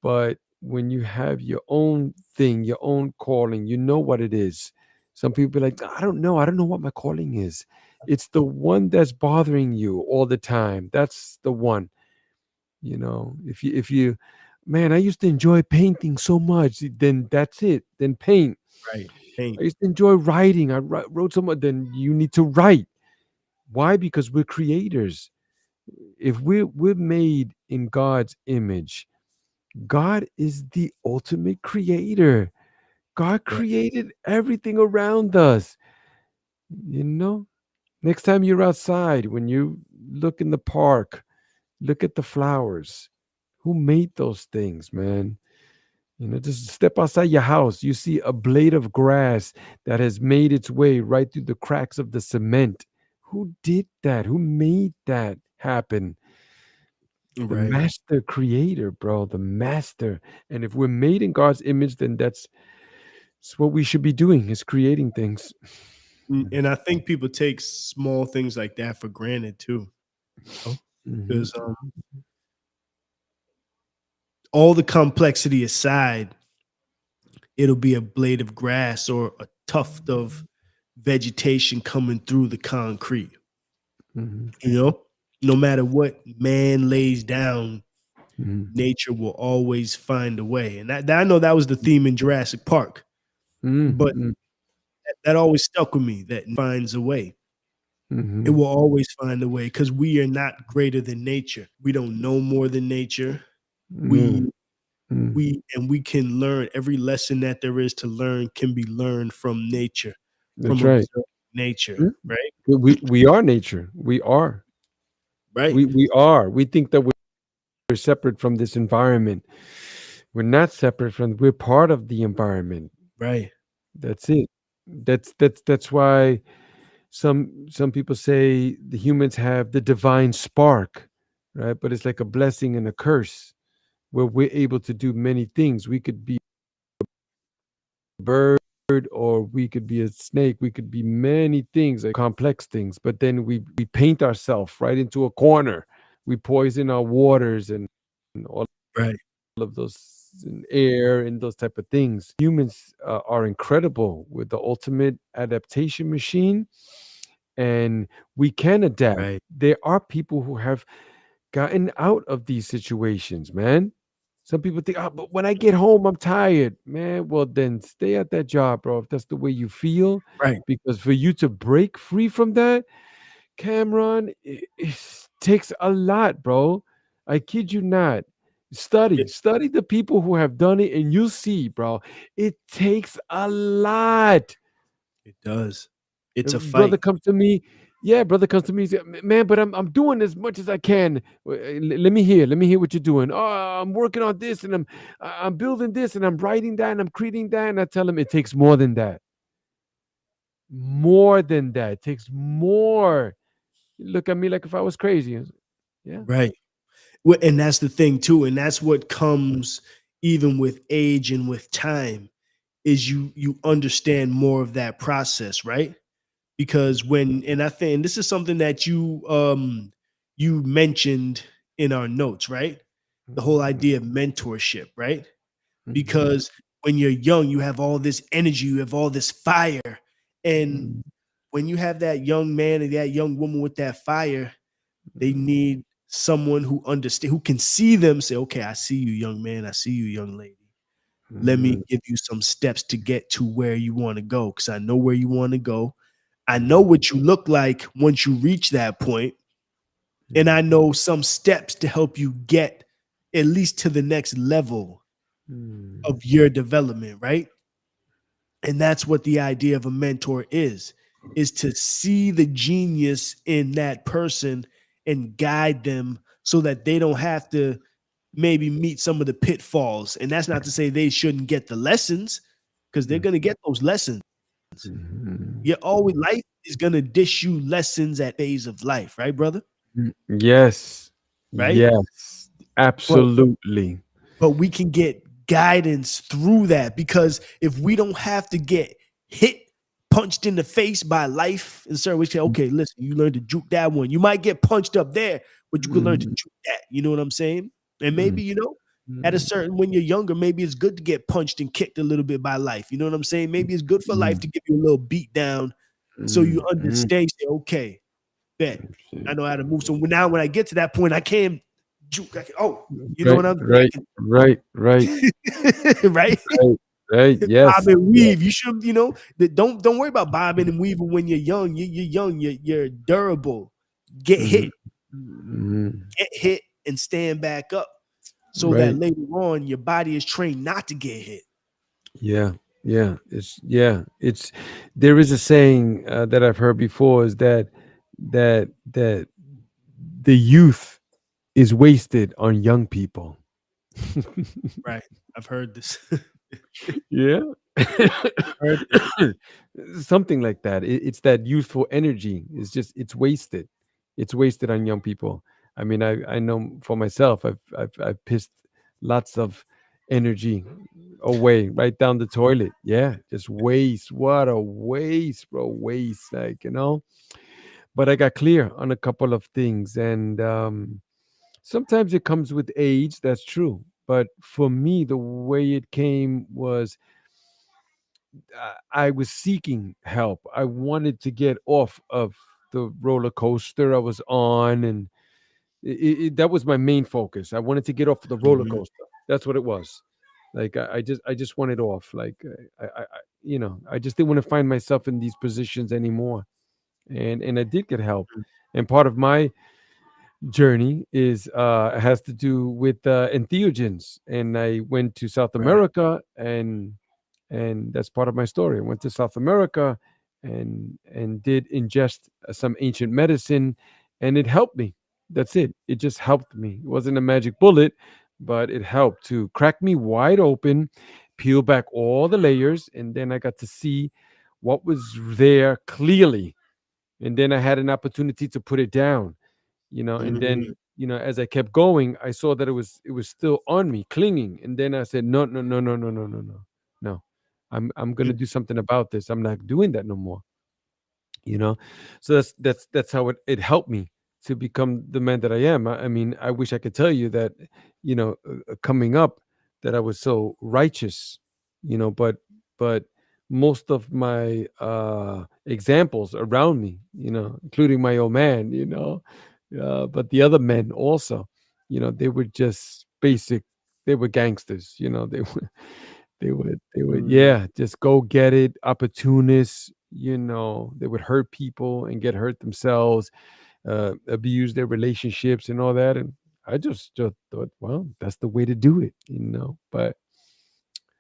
[SPEAKER 2] But when you have your own thing, your own calling, you know what it is. Some people be like, I don't know what my calling is. It's the one that's bothering you all the time. That's the one. If you man, I used to enjoy painting so much, then that's it. Then paint.
[SPEAKER 3] Right. Paint.
[SPEAKER 2] I used to enjoy writing. I wrote so much. Then you need to write. Why? Because we're creators. If we're made in God's image, God is the ultimate creator. God
[SPEAKER 3] Right.
[SPEAKER 2] created everything around us. You know, next time you're outside, when you look in the park, look at the flowers. Who made those things, man? Just step outside your house. You see a blade of grass that has made its way right through the cracks of the cement. Who did that? Who made that happen? The
[SPEAKER 3] Right.
[SPEAKER 2] master creator, bro, the master. And if we're made in God's image, then that's what we should be doing is creating things.
[SPEAKER 3] And I think people take small things like that for granted too.
[SPEAKER 2] Mhm.
[SPEAKER 3] Because all the complexity aside, it'll be a blade of grass or a tuft of vegetation coming through the concrete.
[SPEAKER 2] Mhm.
[SPEAKER 3] No matter what man lays down,
[SPEAKER 2] Mhm.
[SPEAKER 3] nature will always find a way. And I know that was the theme in Jurassic Park,
[SPEAKER 2] Mhm.
[SPEAKER 3] but
[SPEAKER 2] Mhm.
[SPEAKER 3] that always stuck with me, that finds a way. It
[SPEAKER 2] Hmm.
[SPEAKER 3] will always find a way because we are not greater than nature. We don't know more than nature.
[SPEAKER 2] Mm,
[SPEAKER 3] We
[SPEAKER 2] mm.
[SPEAKER 3] we can learn every lesson that there is to learn can be learned from nature, from
[SPEAKER 2] That's right.
[SPEAKER 3] observing nature,
[SPEAKER 2] Mm.
[SPEAKER 3] right?
[SPEAKER 2] We are nature. We are.
[SPEAKER 3] Right,
[SPEAKER 2] We are. We think that we're separate from this environment. We're not separate from. We're part of the environment.
[SPEAKER 3] right,
[SPEAKER 2] That's it. That's why some people say the humans have the divine spark, right? But it's like a blessing and a curse, where we're able to do many things. We could be a bird, or we could be a snake. We could be many things, like complex things. But then we paint ourselves right into a corner. We poison our waters and all
[SPEAKER 3] right,
[SPEAKER 2] of those, and air and those type of things. Humans are incredible with the ultimate adaptation machine, and we can adapt.
[SPEAKER 3] right,
[SPEAKER 2] There are people who have gotten out of these situations, man. Some people think, oh, but when I get home, I'm tired, man. Well, then stay at that job, bro, if that's the way you feel.
[SPEAKER 3] right.
[SPEAKER 2] Because for you to break free from that, Cameron, it takes a lot, bro. I kid you not.
[SPEAKER 3] It,
[SPEAKER 2] Study the people who have done it, and you'll see, bro. It takes a lot.
[SPEAKER 3] it does. It's a
[SPEAKER 2] Brother
[SPEAKER 3] fight.
[SPEAKER 2] comes to me, yeah, brother comes to me, he said, man, but I'm doing as much as I can. Let me hear what you're doing. Oh, I'm working on this, and I'm building this, and I'm writing that, and I'm creating that, and I tell him it takes more than that. More than that. It takes more. Look at me like if I was crazy. Yeah.
[SPEAKER 3] Right. And that's the thing too, and that's what comes even with age and with time is you understand more of that process, right? Because when and I think and this is something that you mentioned in our notes, right? The whole
[SPEAKER 2] Mhm,
[SPEAKER 3] idea of mentorship, right?
[SPEAKER 2] mhm,
[SPEAKER 3] Because when you're young, you have all this energy, you have all this fire. And
[SPEAKER 2] mhm,
[SPEAKER 3] when you have that young man and that young woman with that fire, they
[SPEAKER 2] mhm,
[SPEAKER 3] need someone who understand, who can see them, say, okay, I see you, young man, I see you, young lady. Let me
[SPEAKER 2] mhm,
[SPEAKER 3] give you some steps to get to where you want to go, because I know where you want to go. I know
[SPEAKER 2] mhm,
[SPEAKER 3] what you look like once you reach that point, and I
[SPEAKER 2] mhm,
[SPEAKER 3] know some steps to help you get at least to the next level
[SPEAKER 2] mhm,
[SPEAKER 3] of your development, right? And that's what the idea of a mentor is to see the genius in that person and guide them so that they don't have to maybe meet some of the pitfalls. And that's not to say they shouldn't get the lessons, because they're
[SPEAKER 2] mhm,
[SPEAKER 3] going to get those lessons.
[SPEAKER 2] mhm.
[SPEAKER 3] You're always life is going to dish you lessons at phase of life, right, brother?
[SPEAKER 2] Yes.
[SPEAKER 3] Right?
[SPEAKER 2] Yes.
[SPEAKER 3] But
[SPEAKER 2] Absolutely.
[SPEAKER 3] we can get guidance through that, because if we don't have to get hit, punched in the face by life in certain ways, say, okay, listen, you learn to juke that one. You might get punched up there, but you can learn to
[SPEAKER 2] Mhm,
[SPEAKER 3] juke that. You know what I'm saying? And
[SPEAKER 2] mhm,
[SPEAKER 3] maybe, at a
[SPEAKER 2] mhm,
[SPEAKER 3] certain, when you're younger, maybe it's good to get punched and kicked a little bit by life. You know what I'm saying? Maybe it's good for life
[SPEAKER 2] mhm,
[SPEAKER 3] to give you a little beat down so you
[SPEAKER 2] mhm, mhm.
[SPEAKER 3] understand, say, okay, bet I know how to move. So now when I get to that point, I can juke. Oh, you know
[SPEAKER 2] Right,
[SPEAKER 3] what I'm
[SPEAKER 2] right,
[SPEAKER 3] saying?
[SPEAKER 2] right, right,
[SPEAKER 3] Right?
[SPEAKER 2] right, right.
[SPEAKER 3] Bob
[SPEAKER 2] Yes.
[SPEAKER 3] and
[SPEAKER 2] Yeah.
[SPEAKER 3] weave. You should, don't worry about bobbing and weaving when you're young. You're young. You're durable. Get hit,
[SPEAKER 2] Mhm, mhm.
[SPEAKER 3] get hit, and stand back up, so that
[SPEAKER 2] Right.
[SPEAKER 3] later on your body is trained not to get hit.
[SPEAKER 2] Yeah. Yeah. It's there is a saying that I've heard before, is that the youth is wasted on young people.
[SPEAKER 3] Right. I've heard this.
[SPEAKER 2] Yeah.
[SPEAKER 3] Heard this.
[SPEAKER 2] Something like that. It's that youthful energy. It's wasted. It's wasted on young people. I mean, I know for myself, I've pissed lots of energy away right down the toilet. Yeah, just waste. What a waste, bro. Waste, like, But I got clear on a couple of things, and sometimes it comes with age. That's true. But for me, the way it came was I was seeking help. I wanted to get off of the roller coaster I was on, and that was my main focus. I wanted to get off the roller
[SPEAKER 3] Mhm.
[SPEAKER 2] coaster. That's what it was. Like I just wanted off. Like I just didn't want to find myself in these positions anymore. and I did get help. And part of my journey is has to do with entheogens, and I went to South
[SPEAKER 3] Right.
[SPEAKER 2] America, and that's part of my story. I went to South America and did ingest some ancient medicine, and it helped me. That's it. It just helped me. It wasn't a magic bullet, but it helped to crack me wide open, peel back all the layers, and then I got to see what was there clearly. And then I had an opportunity to put it down, and
[SPEAKER 3] Mhm.
[SPEAKER 2] then, as I kept going, I saw that it was still on me, clinging. And then I said, no, no, no, no, no, no, no, no, no. I'm gonna
[SPEAKER 3] Mm,
[SPEAKER 2] do something about this. I'm not doing that no more. you know so that's how it helped me to become the man that I am. I mean, I wish I could tell you that, coming up, that I was so righteous, but most of my examples around me, including my old man, but the other men also, they were just basic. They were gangsters. They would,
[SPEAKER 3] mm,
[SPEAKER 2] yeah, just go get it, opportunists. They would hurt people and get hurt themselves, abuse their relationships and all that. And I just thought, well, that's the way to do it. But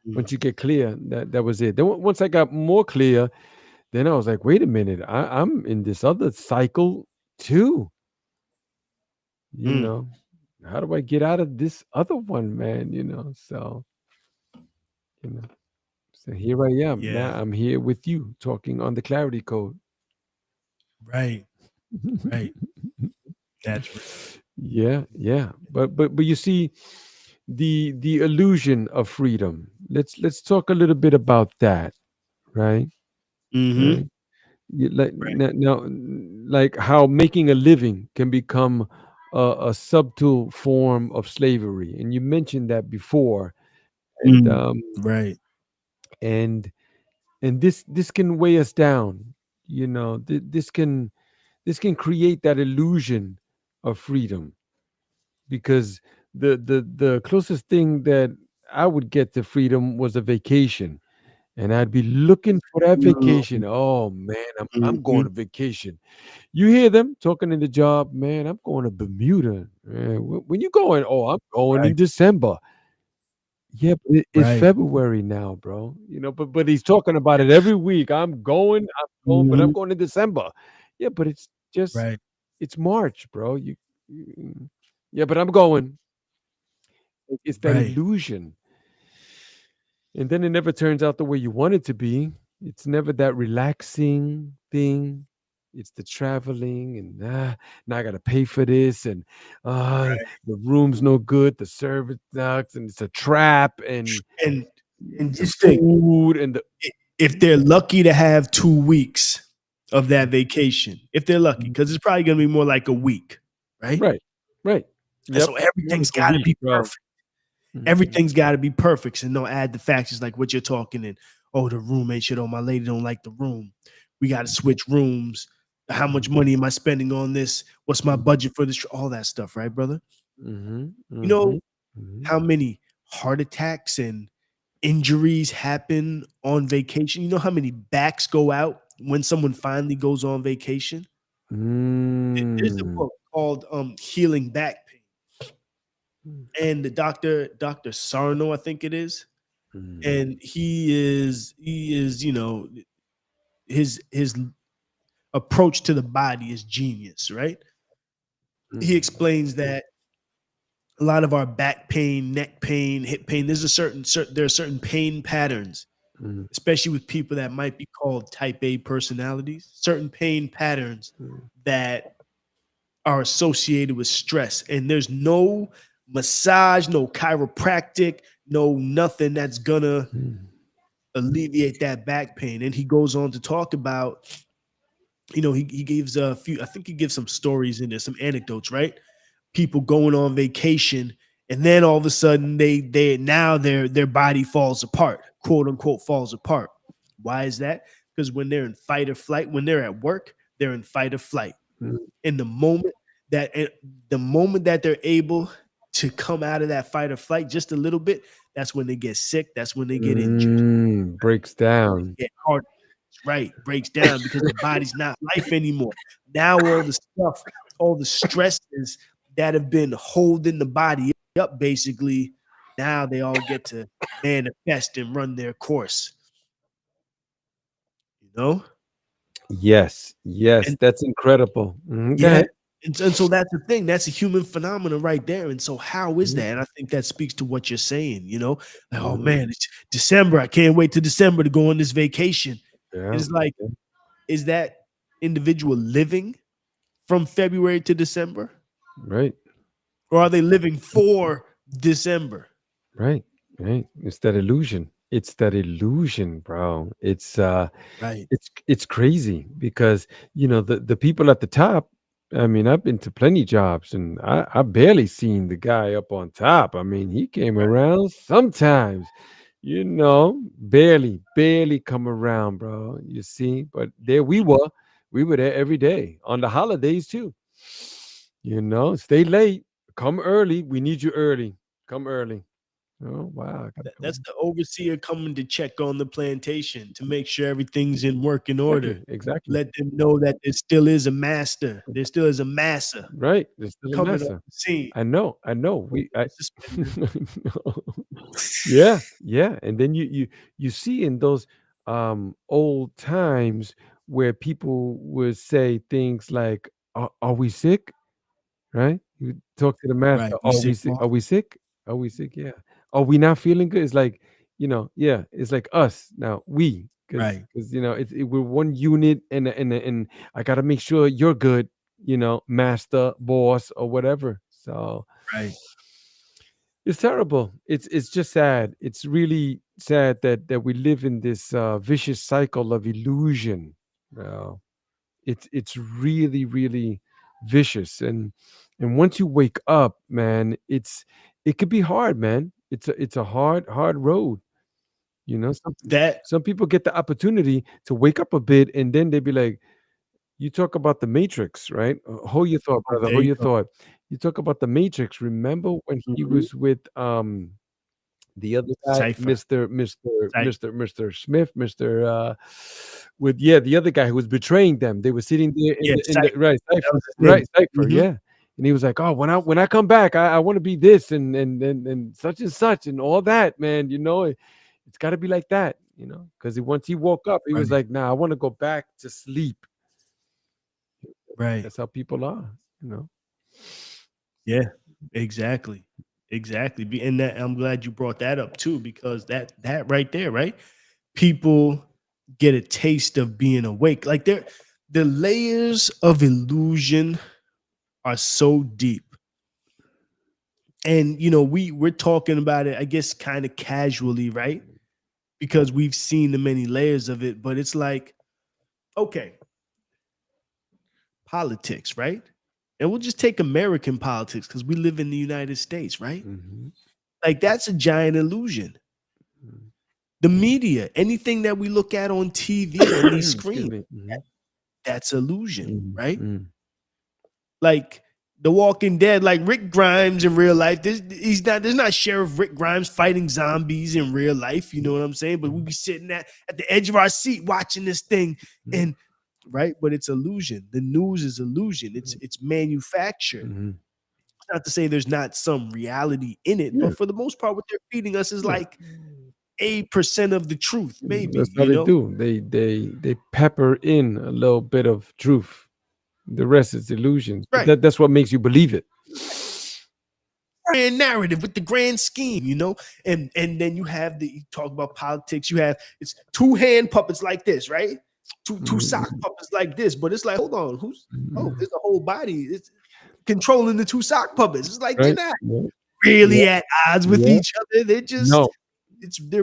[SPEAKER 3] mm,
[SPEAKER 2] once you get clear, that was it. Then once I got more clear, then I was like, wait a minute, I'm in this other cycle too. You
[SPEAKER 3] mm.
[SPEAKER 2] know, how do I get out of this other one, man? You know. So here I am.
[SPEAKER 3] Yeah.
[SPEAKER 2] Now I'm here with you talking on the clarity code.
[SPEAKER 3] Right. Right. That's real.
[SPEAKER 2] Yeah, yeah. But you see, the illusion of freedom. Let's talk a little bit about that, right?
[SPEAKER 3] Mhm.
[SPEAKER 2] Right. Like
[SPEAKER 3] Right.
[SPEAKER 2] now, like how making a living can become a subtle form of slavery, and you mentioned that before, and
[SPEAKER 3] Mm. Right.
[SPEAKER 2] and and this can weigh us down. This can create that illusion of freedom, because the closest thing that I would get to freedom was a vacation, and I'd be looking for that
[SPEAKER 3] Mm,
[SPEAKER 2] vacation. Oh man, I'm going
[SPEAKER 3] mhm.
[SPEAKER 2] to vacation. You hear them talking in the job, man. I'm going to Bermuda. Man, when you going? Oh, I'm going in
[SPEAKER 3] Right.
[SPEAKER 2] December. Yeah, but it's
[SPEAKER 3] Right.
[SPEAKER 2] February now, bro. But he's talking about it every week. I'm going, but I'm
[SPEAKER 3] Mhm.
[SPEAKER 2] going in December. Yeah, but
[SPEAKER 3] Right.
[SPEAKER 2] it's March, bro. Yeah, but I'm going. It's that
[SPEAKER 3] Right.
[SPEAKER 2] illusion, and then it never turns out the way you want it to be. It's never that relaxing thing. It's the traveling, and now I gotta pay for this, and
[SPEAKER 3] Right.
[SPEAKER 2] the room's no good, the service sucks, and it's a trap, and
[SPEAKER 3] And
[SPEAKER 2] the
[SPEAKER 3] just think,
[SPEAKER 2] food and the
[SPEAKER 3] if they're lucky to have 2 weeks of that vacation, if they're lucky,
[SPEAKER 2] Mhm.
[SPEAKER 3] because it's probably gonna be more like a week, right?
[SPEAKER 2] Right, right.
[SPEAKER 3] And
[SPEAKER 2] Yep.
[SPEAKER 3] so
[SPEAKER 2] More like
[SPEAKER 3] everything's
[SPEAKER 2] a
[SPEAKER 3] gotta
[SPEAKER 2] week,
[SPEAKER 3] be
[SPEAKER 2] bro.
[SPEAKER 3] perfect.
[SPEAKER 2] Mhm.
[SPEAKER 3] Everything's gotta be perfect, and they'll add the factors like what you're talking and, "Oh, the room ain't shit. Oh, my lady don't like the room. We gotta switch rooms. How much
[SPEAKER 2] Mhm.
[SPEAKER 3] money am I spending on this? What's my
[SPEAKER 2] Mhm.
[SPEAKER 3] budget for this?" All that stuff, right, brother?
[SPEAKER 2] Mhm.
[SPEAKER 3] You know
[SPEAKER 2] Mhm. Mhm.
[SPEAKER 3] how many heart attacks and injuries happen on vacation? You know how many backs go out when someone finally goes on vacation? There's a
[SPEAKER 2] Mm.
[SPEAKER 3] book called, Healing Back Pain, and the Dr. Sarno, I think it is,
[SPEAKER 2] Mm.
[SPEAKER 3] and he is, his approach to the body is genius, right? He
[SPEAKER 2] Mm.
[SPEAKER 3] explains that a lot of our back pain, neck pain, hip pain, there's a certain there are certain pain patterns,
[SPEAKER 2] Mm.
[SPEAKER 3] especially with people that might be called type A personalities, certain pain patterns
[SPEAKER 2] Mm.
[SPEAKER 3] that are associated with stress. And there's no massage, no chiropractic, no nothing that's gonna
[SPEAKER 2] Mm.
[SPEAKER 3] alleviate that back pain. And he goes on to talk about, he gives a few, I think he gives some stories in there, some anecdotes, right? People going on vacation, and then all of a sudden they now their body falls apart, quote unquote falls apart. Why is that? Because when they're in fight or flight, when they're at work, they're in fight or flight.
[SPEAKER 2] Mm.
[SPEAKER 3] In the moment that they're able to come out of that fight or flight just a little bit, that's when they get sick, that's when they get injured,
[SPEAKER 2] Breaks
[SPEAKER 3] that's when
[SPEAKER 2] down.
[SPEAKER 3] they get heart, right, breaks down because the body's not life anymore. Now all the stuff, all the stresses that have been holding the body up, basically, now they all get to manifest and run their course. You know,
[SPEAKER 2] Yes, yes,
[SPEAKER 3] and
[SPEAKER 2] that's incredible. Go
[SPEAKER 3] yeah.
[SPEAKER 2] ahead.
[SPEAKER 3] And so that's the thing. That's a human phenomenon right there. And so how is
[SPEAKER 2] Mhm,
[SPEAKER 3] that? And I think that speaks to what you're saying, you know? Like, oh
[SPEAKER 2] mhm.
[SPEAKER 3] man, it's December. I can't wait to December to go on this vacation. And
[SPEAKER 2] Yeah,
[SPEAKER 3] it's like,
[SPEAKER 2] yeah,
[SPEAKER 3] is that individual living from February to December?
[SPEAKER 2] right.
[SPEAKER 3] Or are they living for December?
[SPEAKER 2] Right, right. It's that illusion. It's that illusion, bro.
[SPEAKER 3] Right.
[SPEAKER 2] It's crazy because the people at the top. I mean, I've been to plenty jobs, and I barely seen the guy up on top. I mean, he came
[SPEAKER 3] Right.
[SPEAKER 2] around sometimes, barely come around, bro. You see, but there we were there every day on the holidays too. Stay late, come early. We need you early. Come early. Oh, wow, I gotta
[SPEAKER 3] That's
[SPEAKER 2] come.
[SPEAKER 3] the overseer coming to check on the plantation to make sure everything's in working order.
[SPEAKER 2] Exactly, exactly.
[SPEAKER 3] Let them know that there still is a master. There still is a massa
[SPEAKER 2] Right, there's still a
[SPEAKER 3] coming on
[SPEAKER 2] massa.
[SPEAKER 3] the scene
[SPEAKER 2] I know,
[SPEAKER 3] with
[SPEAKER 2] we I
[SPEAKER 3] suspenders.
[SPEAKER 2] I know. Yeah, yeah, and then you see in those, old times where people would say things like, Are we sick?" Right? You talk to the master,
[SPEAKER 3] Right. We sick,
[SPEAKER 2] Are
[SPEAKER 3] boss.
[SPEAKER 2] we sick? Are we sick? Yeah. Are we not feeling good?" It's like, yeah, it's like us now, we,
[SPEAKER 3] Right.
[SPEAKER 2] because we're one unit, and I gotta make sure you're good, master, boss, or whatever. So
[SPEAKER 3] Right.
[SPEAKER 2] it's terrible. It's just sad. It's really sad that we live in this vicious cycle of illusion. Uh, it's really, really vicious, and once you wake up, man, it could be hard, man. It's a hard road. Some
[SPEAKER 3] That
[SPEAKER 2] some people get the opportunity to wake up a bit, and then they be like, you talk about the Matrix, right? Hold your thought, brother.
[SPEAKER 3] there
[SPEAKER 2] Hold
[SPEAKER 3] you
[SPEAKER 2] your
[SPEAKER 3] go.
[SPEAKER 2] thought. You talk about the Matrix. Remember when he
[SPEAKER 3] Mhm.
[SPEAKER 2] was with the other guy,
[SPEAKER 3] Cypher.
[SPEAKER 2] Mr. Smith, with the other guy who was betraying them. They were sitting there in
[SPEAKER 3] Yeah,
[SPEAKER 2] the
[SPEAKER 3] Cypher.
[SPEAKER 2] right,
[SPEAKER 3] That
[SPEAKER 2] Cypher,
[SPEAKER 3] was his name.
[SPEAKER 2] right, Cypher,
[SPEAKER 3] Mhm.
[SPEAKER 2] yeah. And he was like, "Oh, when I come back, I want to be this and such and such and all that, man. It's got to be like that, because once he woke up, he was
[SPEAKER 3] Right.
[SPEAKER 2] like, nah, I want to go back to sleep.
[SPEAKER 3] Right.
[SPEAKER 2] That's how people are, you know.
[SPEAKER 3] Yeah. Exactly. Exactly. And that I'm glad you brought that up too, because that right there, right? People get a taste of being awake. Like the layers of illusion are so deep. And we're talking about it, I guess, kind of casually, right? Because we've seen the many layers of it, but it's like, okay, politics, right? And we'll just take American politics because we live in the United States, right?
[SPEAKER 2] Mhm.
[SPEAKER 3] Like that's a giant illusion. The media, anything that we look at on TV and these
[SPEAKER 2] Excuse
[SPEAKER 3] screens,
[SPEAKER 2] me. Mhm.
[SPEAKER 3] that's illusion,
[SPEAKER 2] Mhm.
[SPEAKER 3] right?
[SPEAKER 2] Mhm.
[SPEAKER 3] Like The Walking Dead, like Rick Grimes in real life. There's not Sheriff Rick Grimes fighting zombies in real life. You know what I'm saying? But we be sitting at the edge of our seat watching this thing,
[SPEAKER 2] Mhm.
[SPEAKER 3] and right, but it's illusion. The news is illusion. It's manufactured.
[SPEAKER 2] Mhm.
[SPEAKER 3] Not to say there's not some reality in it,
[SPEAKER 2] Yeah,
[SPEAKER 3] but for the most part, what they're feeding us is
[SPEAKER 2] yeah.
[SPEAKER 3] like 8% of the truth, maybe,
[SPEAKER 2] That's how they do. They pepper in a little bit of truth. The rest is illusions. But
[SPEAKER 3] Right.
[SPEAKER 2] that's what makes you believe it.
[SPEAKER 3] Grand narrative with the grand scheme, and then you talk about politics. You have it's two hand puppets like this, right? Two sock
[SPEAKER 2] Mhm.
[SPEAKER 3] puppets like this, but it's like, hold on,
[SPEAKER 2] Mhm.
[SPEAKER 3] there's a whole body. It's controlling the two sock puppets. It's like they're
[SPEAKER 2] Right?
[SPEAKER 3] not
[SPEAKER 2] Yeah. Yeah.
[SPEAKER 3] really at odds with
[SPEAKER 2] Yeah.
[SPEAKER 3] each other. They're just
[SPEAKER 2] No.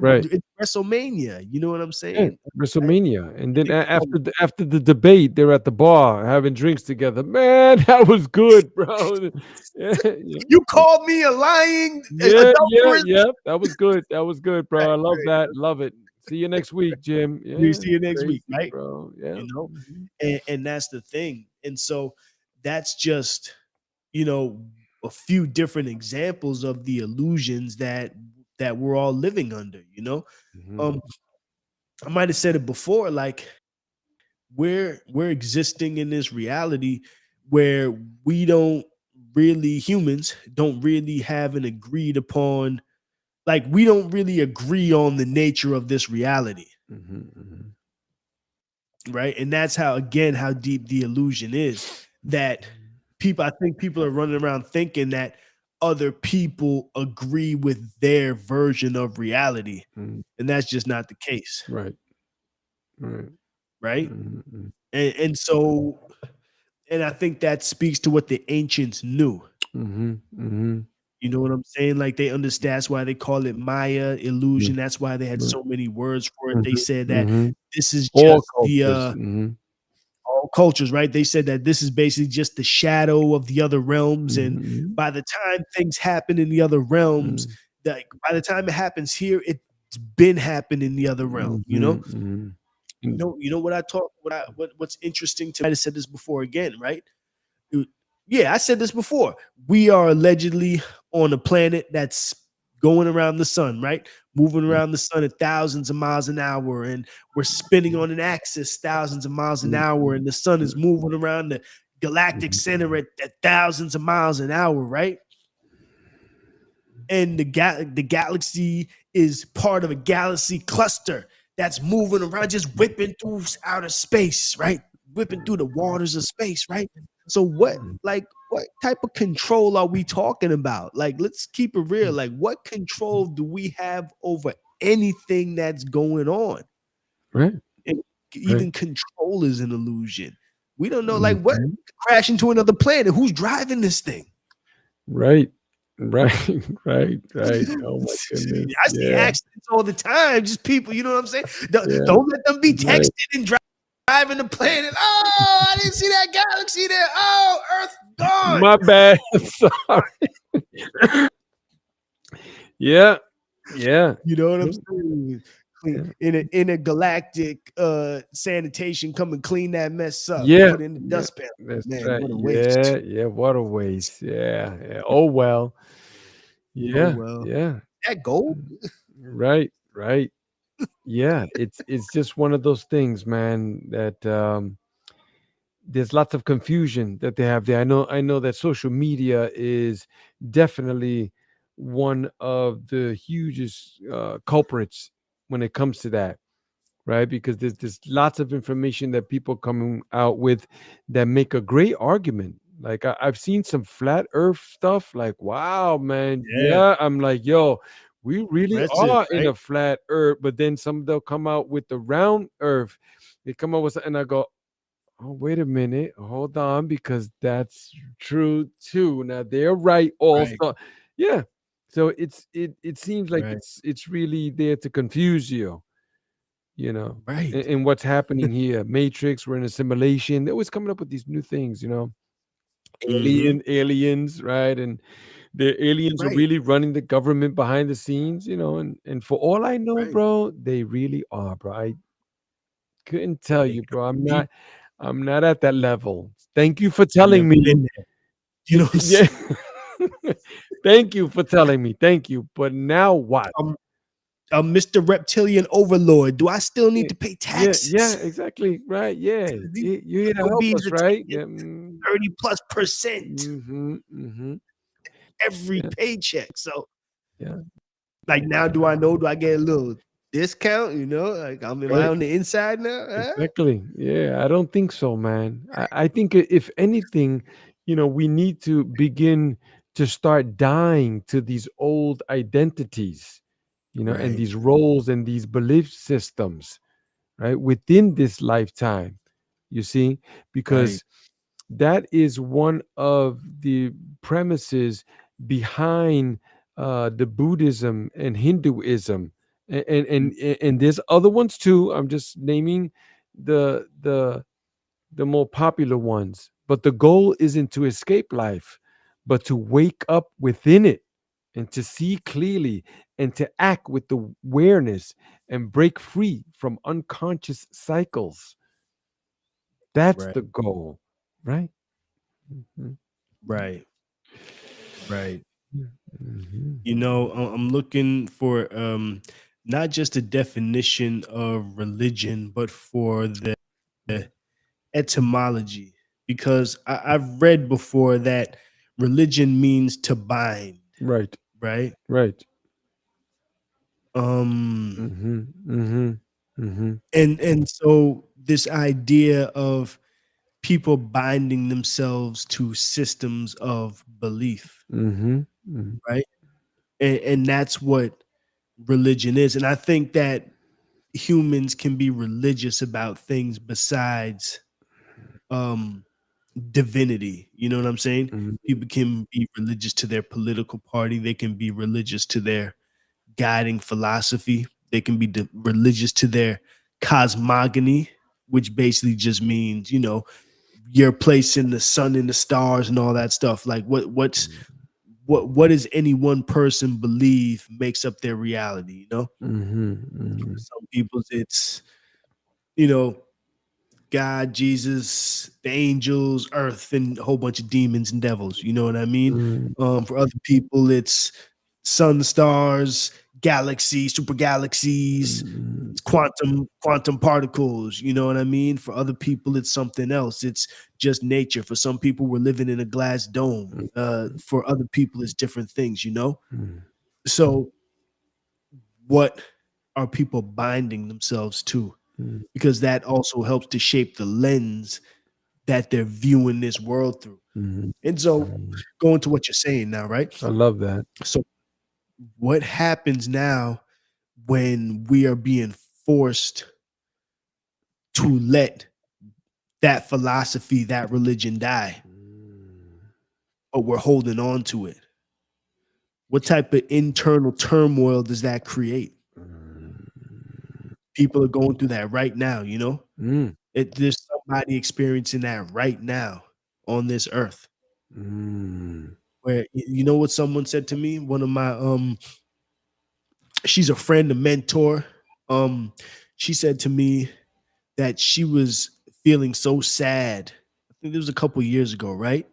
[SPEAKER 2] Right.
[SPEAKER 3] it's WrestleMania. You know what I'm
[SPEAKER 2] Yeah,
[SPEAKER 3] saying? I
[SPEAKER 2] WrestleMania, and then
[SPEAKER 3] think they call
[SPEAKER 2] after the debate, they're at the bar having drinks together. Man, that was good, bro. Yeah, yeah,
[SPEAKER 3] you called me a lying
[SPEAKER 2] yeah, yeah,
[SPEAKER 3] adulterous.
[SPEAKER 2] yeah. That was good. That was good,
[SPEAKER 3] Right,
[SPEAKER 2] bro. I love
[SPEAKER 3] right.
[SPEAKER 2] that. Love it. See you next week, Jim.
[SPEAKER 3] We
[SPEAKER 2] Yeah,
[SPEAKER 3] see you next week,
[SPEAKER 2] crazy,
[SPEAKER 3] right?
[SPEAKER 2] bro. Yeah.
[SPEAKER 3] You know,
[SPEAKER 2] Mhm.
[SPEAKER 3] and that's the thing. And so that's just you know a few different examples of the illusions that we're all living under.
[SPEAKER 2] Mhm.
[SPEAKER 3] Um, I might have said it before, like we're existing in this reality where humans don't really have an agreed upon, like we don't really agree on the nature of this reality, right? And that's how, again, how deep the illusion is, that I think people are running around thinking that other people agree with their version of reality, and that's just not the case,
[SPEAKER 2] Right. Right.
[SPEAKER 3] right? And so, and I think that speaks to what the ancients knew. You know what I'm saying? Like, they understand. That's why they call it Maya, illusion. That's why they had so many words for it. They said that this is
[SPEAKER 2] All
[SPEAKER 3] just
[SPEAKER 2] cultures.
[SPEAKER 3] all cultures, right? They said that this is basically just the shadow of the other realms. And by the time things happen in the other realms, like by the time it happens here, it's been happening in the other realm, you know? You know what I talk what's interesting to me. I said this before again, right? Yeah, I said this before. We are allegedly on a planet that's going around the sun, right? Moving around the sun at thousands of miles an hour, and we're spinning on an axis thousands of miles an hour, and the sun is moving around the galactic center at thousands of miles an hour, right? And the galaxy is part of a galaxy cluster that's moving around, just whipping through outer space, right? Whipping through the waters of space, right? So what type of control are we talking about? Like, let's keep it real. Like, what control do we have over anything that's going on?
[SPEAKER 2] Right.
[SPEAKER 3] And even control is an illusion. We don't know, like, what crash into another planet? Who's driving this thing?
[SPEAKER 2] Right. Right. Right. Oh my goodness.
[SPEAKER 3] I see accidents all the time. Just people, you know what I'm saying? Don't let them be texted
[SPEAKER 2] Right.
[SPEAKER 3] and driving the planet. Oh, I didn't see that galaxy there. Oh, Earth gone.
[SPEAKER 2] My bad. Sorry. Yeah. Yeah.
[SPEAKER 3] You know what I'm saying? In a galactic sanitation, come and clean that mess up.
[SPEAKER 2] Yeah.
[SPEAKER 3] Put it in the dustpan.
[SPEAKER 2] That's
[SPEAKER 3] Man,
[SPEAKER 2] right.
[SPEAKER 3] what a waste.
[SPEAKER 2] Yeah. What a waste. Yeah. Oh well.
[SPEAKER 3] Oh,
[SPEAKER 2] Yeah.
[SPEAKER 3] well.
[SPEAKER 2] Yeah.
[SPEAKER 3] That gold?
[SPEAKER 2] Right. Yeah. It's just one of those things, man, that there's lots of confusion that they have there. I know that social media is definitely one of the hugest culprits when it comes to that, right? Because there's lots of information that people coming out with that make a great argument. Like I've seen some flat Earth stuff. Like, wow, man,
[SPEAKER 3] Yeah.
[SPEAKER 2] yeah. I'm like, yo, we really
[SPEAKER 3] Impressive,
[SPEAKER 2] are in
[SPEAKER 3] right?
[SPEAKER 2] a flat Earth. But then some they'll come out with the round Earth. They come out with, and I go, oh, wait a minute, hold on, because that's true too. Now they're right
[SPEAKER 3] Right.
[SPEAKER 2] also. Yeah. So it seems like
[SPEAKER 3] Right.
[SPEAKER 2] it's really there to confuse you,
[SPEAKER 3] Right.
[SPEAKER 2] in what's happening here. Matrix, we're in a simulation. They're always coming up with these new things. Aliens, right? And the aliens are
[SPEAKER 3] Right.
[SPEAKER 2] really running the government behind the scenes, and for all I know,
[SPEAKER 3] Right.
[SPEAKER 2] bro, they really are, bro. I couldn't tell
[SPEAKER 3] They
[SPEAKER 2] you, bro. I'm
[SPEAKER 3] could be.
[SPEAKER 2] not at that level. Thank you for
[SPEAKER 3] I've
[SPEAKER 2] telling
[SPEAKER 3] never
[SPEAKER 2] me.
[SPEAKER 3] been there. You know what I'm
[SPEAKER 2] Yeah.
[SPEAKER 3] saying?
[SPEAKER 2] Thank you for telling me. Thank you. But now what?
[SPEAKER 3] I'm Mr. Reptilian Overlord. Do I still need to pay
[SPEAKER 2] Yeah,
[SPEAKER 3] taxes?
[SPEAKER 2] exactly. Right. Yeah.
[SPEAKER 3] These
[SPEAKER 2] You're here to help
[SPEAKER 3] beings
[SPEAKER 2] us,
[SPEAKER 3] are
[SPEAKER 2] right?
[SPEAKER 3] taking
[SPEAKER 2] Yeah.
[SPEAKER 3] 30+%
[SPEAKER 2] Mm-hmm.
[SPEAKER 3] every
[SPEAKER 2] Yeah.
[SPEAKER 3] paycheck. So,
[SPEAKER 2] Yeah.
[SPEAKER 3] like, now do I get a little discount? Like, am I
[SPEAKER 2] Right.
[SPEAKER 3] on the inside now? Huh?
[SPEAKER 2] Exactly. Yeah. I don't think so, man. I think if anything, we need to begin to start dying to these old identities, and
[SPEAKER 3] Right.
[SPEAKER 2] these roles and these belief systems, right, within this lifetime, you see,
[SPEAKER 3] Right.
[SPEAKER 2] because that is one of the premises behind the Buddhism and Hinduism, and there's other ones too. I'm just naming the more popular ones. But the goal isn't to escape life, but to wake up within it and to see clearly and to act with the awareness and break free from unconscious cycles. That's
[SPEAKER 3] Right.
[SPEAKER 2] the goal, right? Mhm.
[SPEAKER 3] Right. Right.
[SPEAKER 2] Mhm.
[SPEAKER 3] I'm looking for not just a definition of religion, but for the etymology, because I've read before that religion means to bind,
[SPEAKER 2] Right.
[SPEAKER 3] right?
[SPEAKER 2] Right.
[SPEAKER 3] Um,
[SPEAKER 2] Mm-hmm. Mm-hmm. Mm-hmm.
[SPEAKER 3] and so this idea of people binding themselves to systems of belief,
[SPEAKER 2] Mm-hmm. Mm-hmm.
[SPEAKER 3] right? And that's what religion is. And I think that humans can be religious about things besides um divinity. You know what I'm saying? People can be religious to their political party, they can be religious to their guiding philosophy, they can be religious to their cosmogony, which basically just means, your place in the sun and the stars and all that stuff. Like what does any one person believe makes up their reality?
[SPEAKER 2] Mm-hmm.
[SPEAKER 3] For
[SPEAKER 2] Mm-hmm.
[SPEAKER 3] some people it's, you know, God, Jesus, the angels, earth, and a whole bunch of demons and devils. You know what I mean? For other people, it's sun, stars, galaxies, super galaxies,
[SPEAKER 2] Mm-hmm.
[SPEAKER 3] it's quantum particles. You know what I mean? For other people, it's something else. It's just nature. For some people, we're living in a glass dome. For other people, it's different things. So, what are people binding themselves to? Because that also helps to shape the lens that they're viewing this world through.
[SPEAKER 2] Mm-hmm.
[SPEAKER 3] And so, going to what you're saying now, right?
[SPEAKER 2] I love that.
[SPEAKER 3] So, what happens now when we are being forced to let that philosophy, that religion die, but we're holding on to it? What type of internal turmoil does that create? People are going through that right now.
[SPEAKER 2] Mm.
[SPEAKER 3] There's somebody experiencing that right now on this earth.
[SPEAKER 2] Mm.
[SPEAKER 3] Where, you know what someone said to me? One of my she's a friend, a mentor. She said to me that she was feeling so sad. I think it was a couple years ago, right?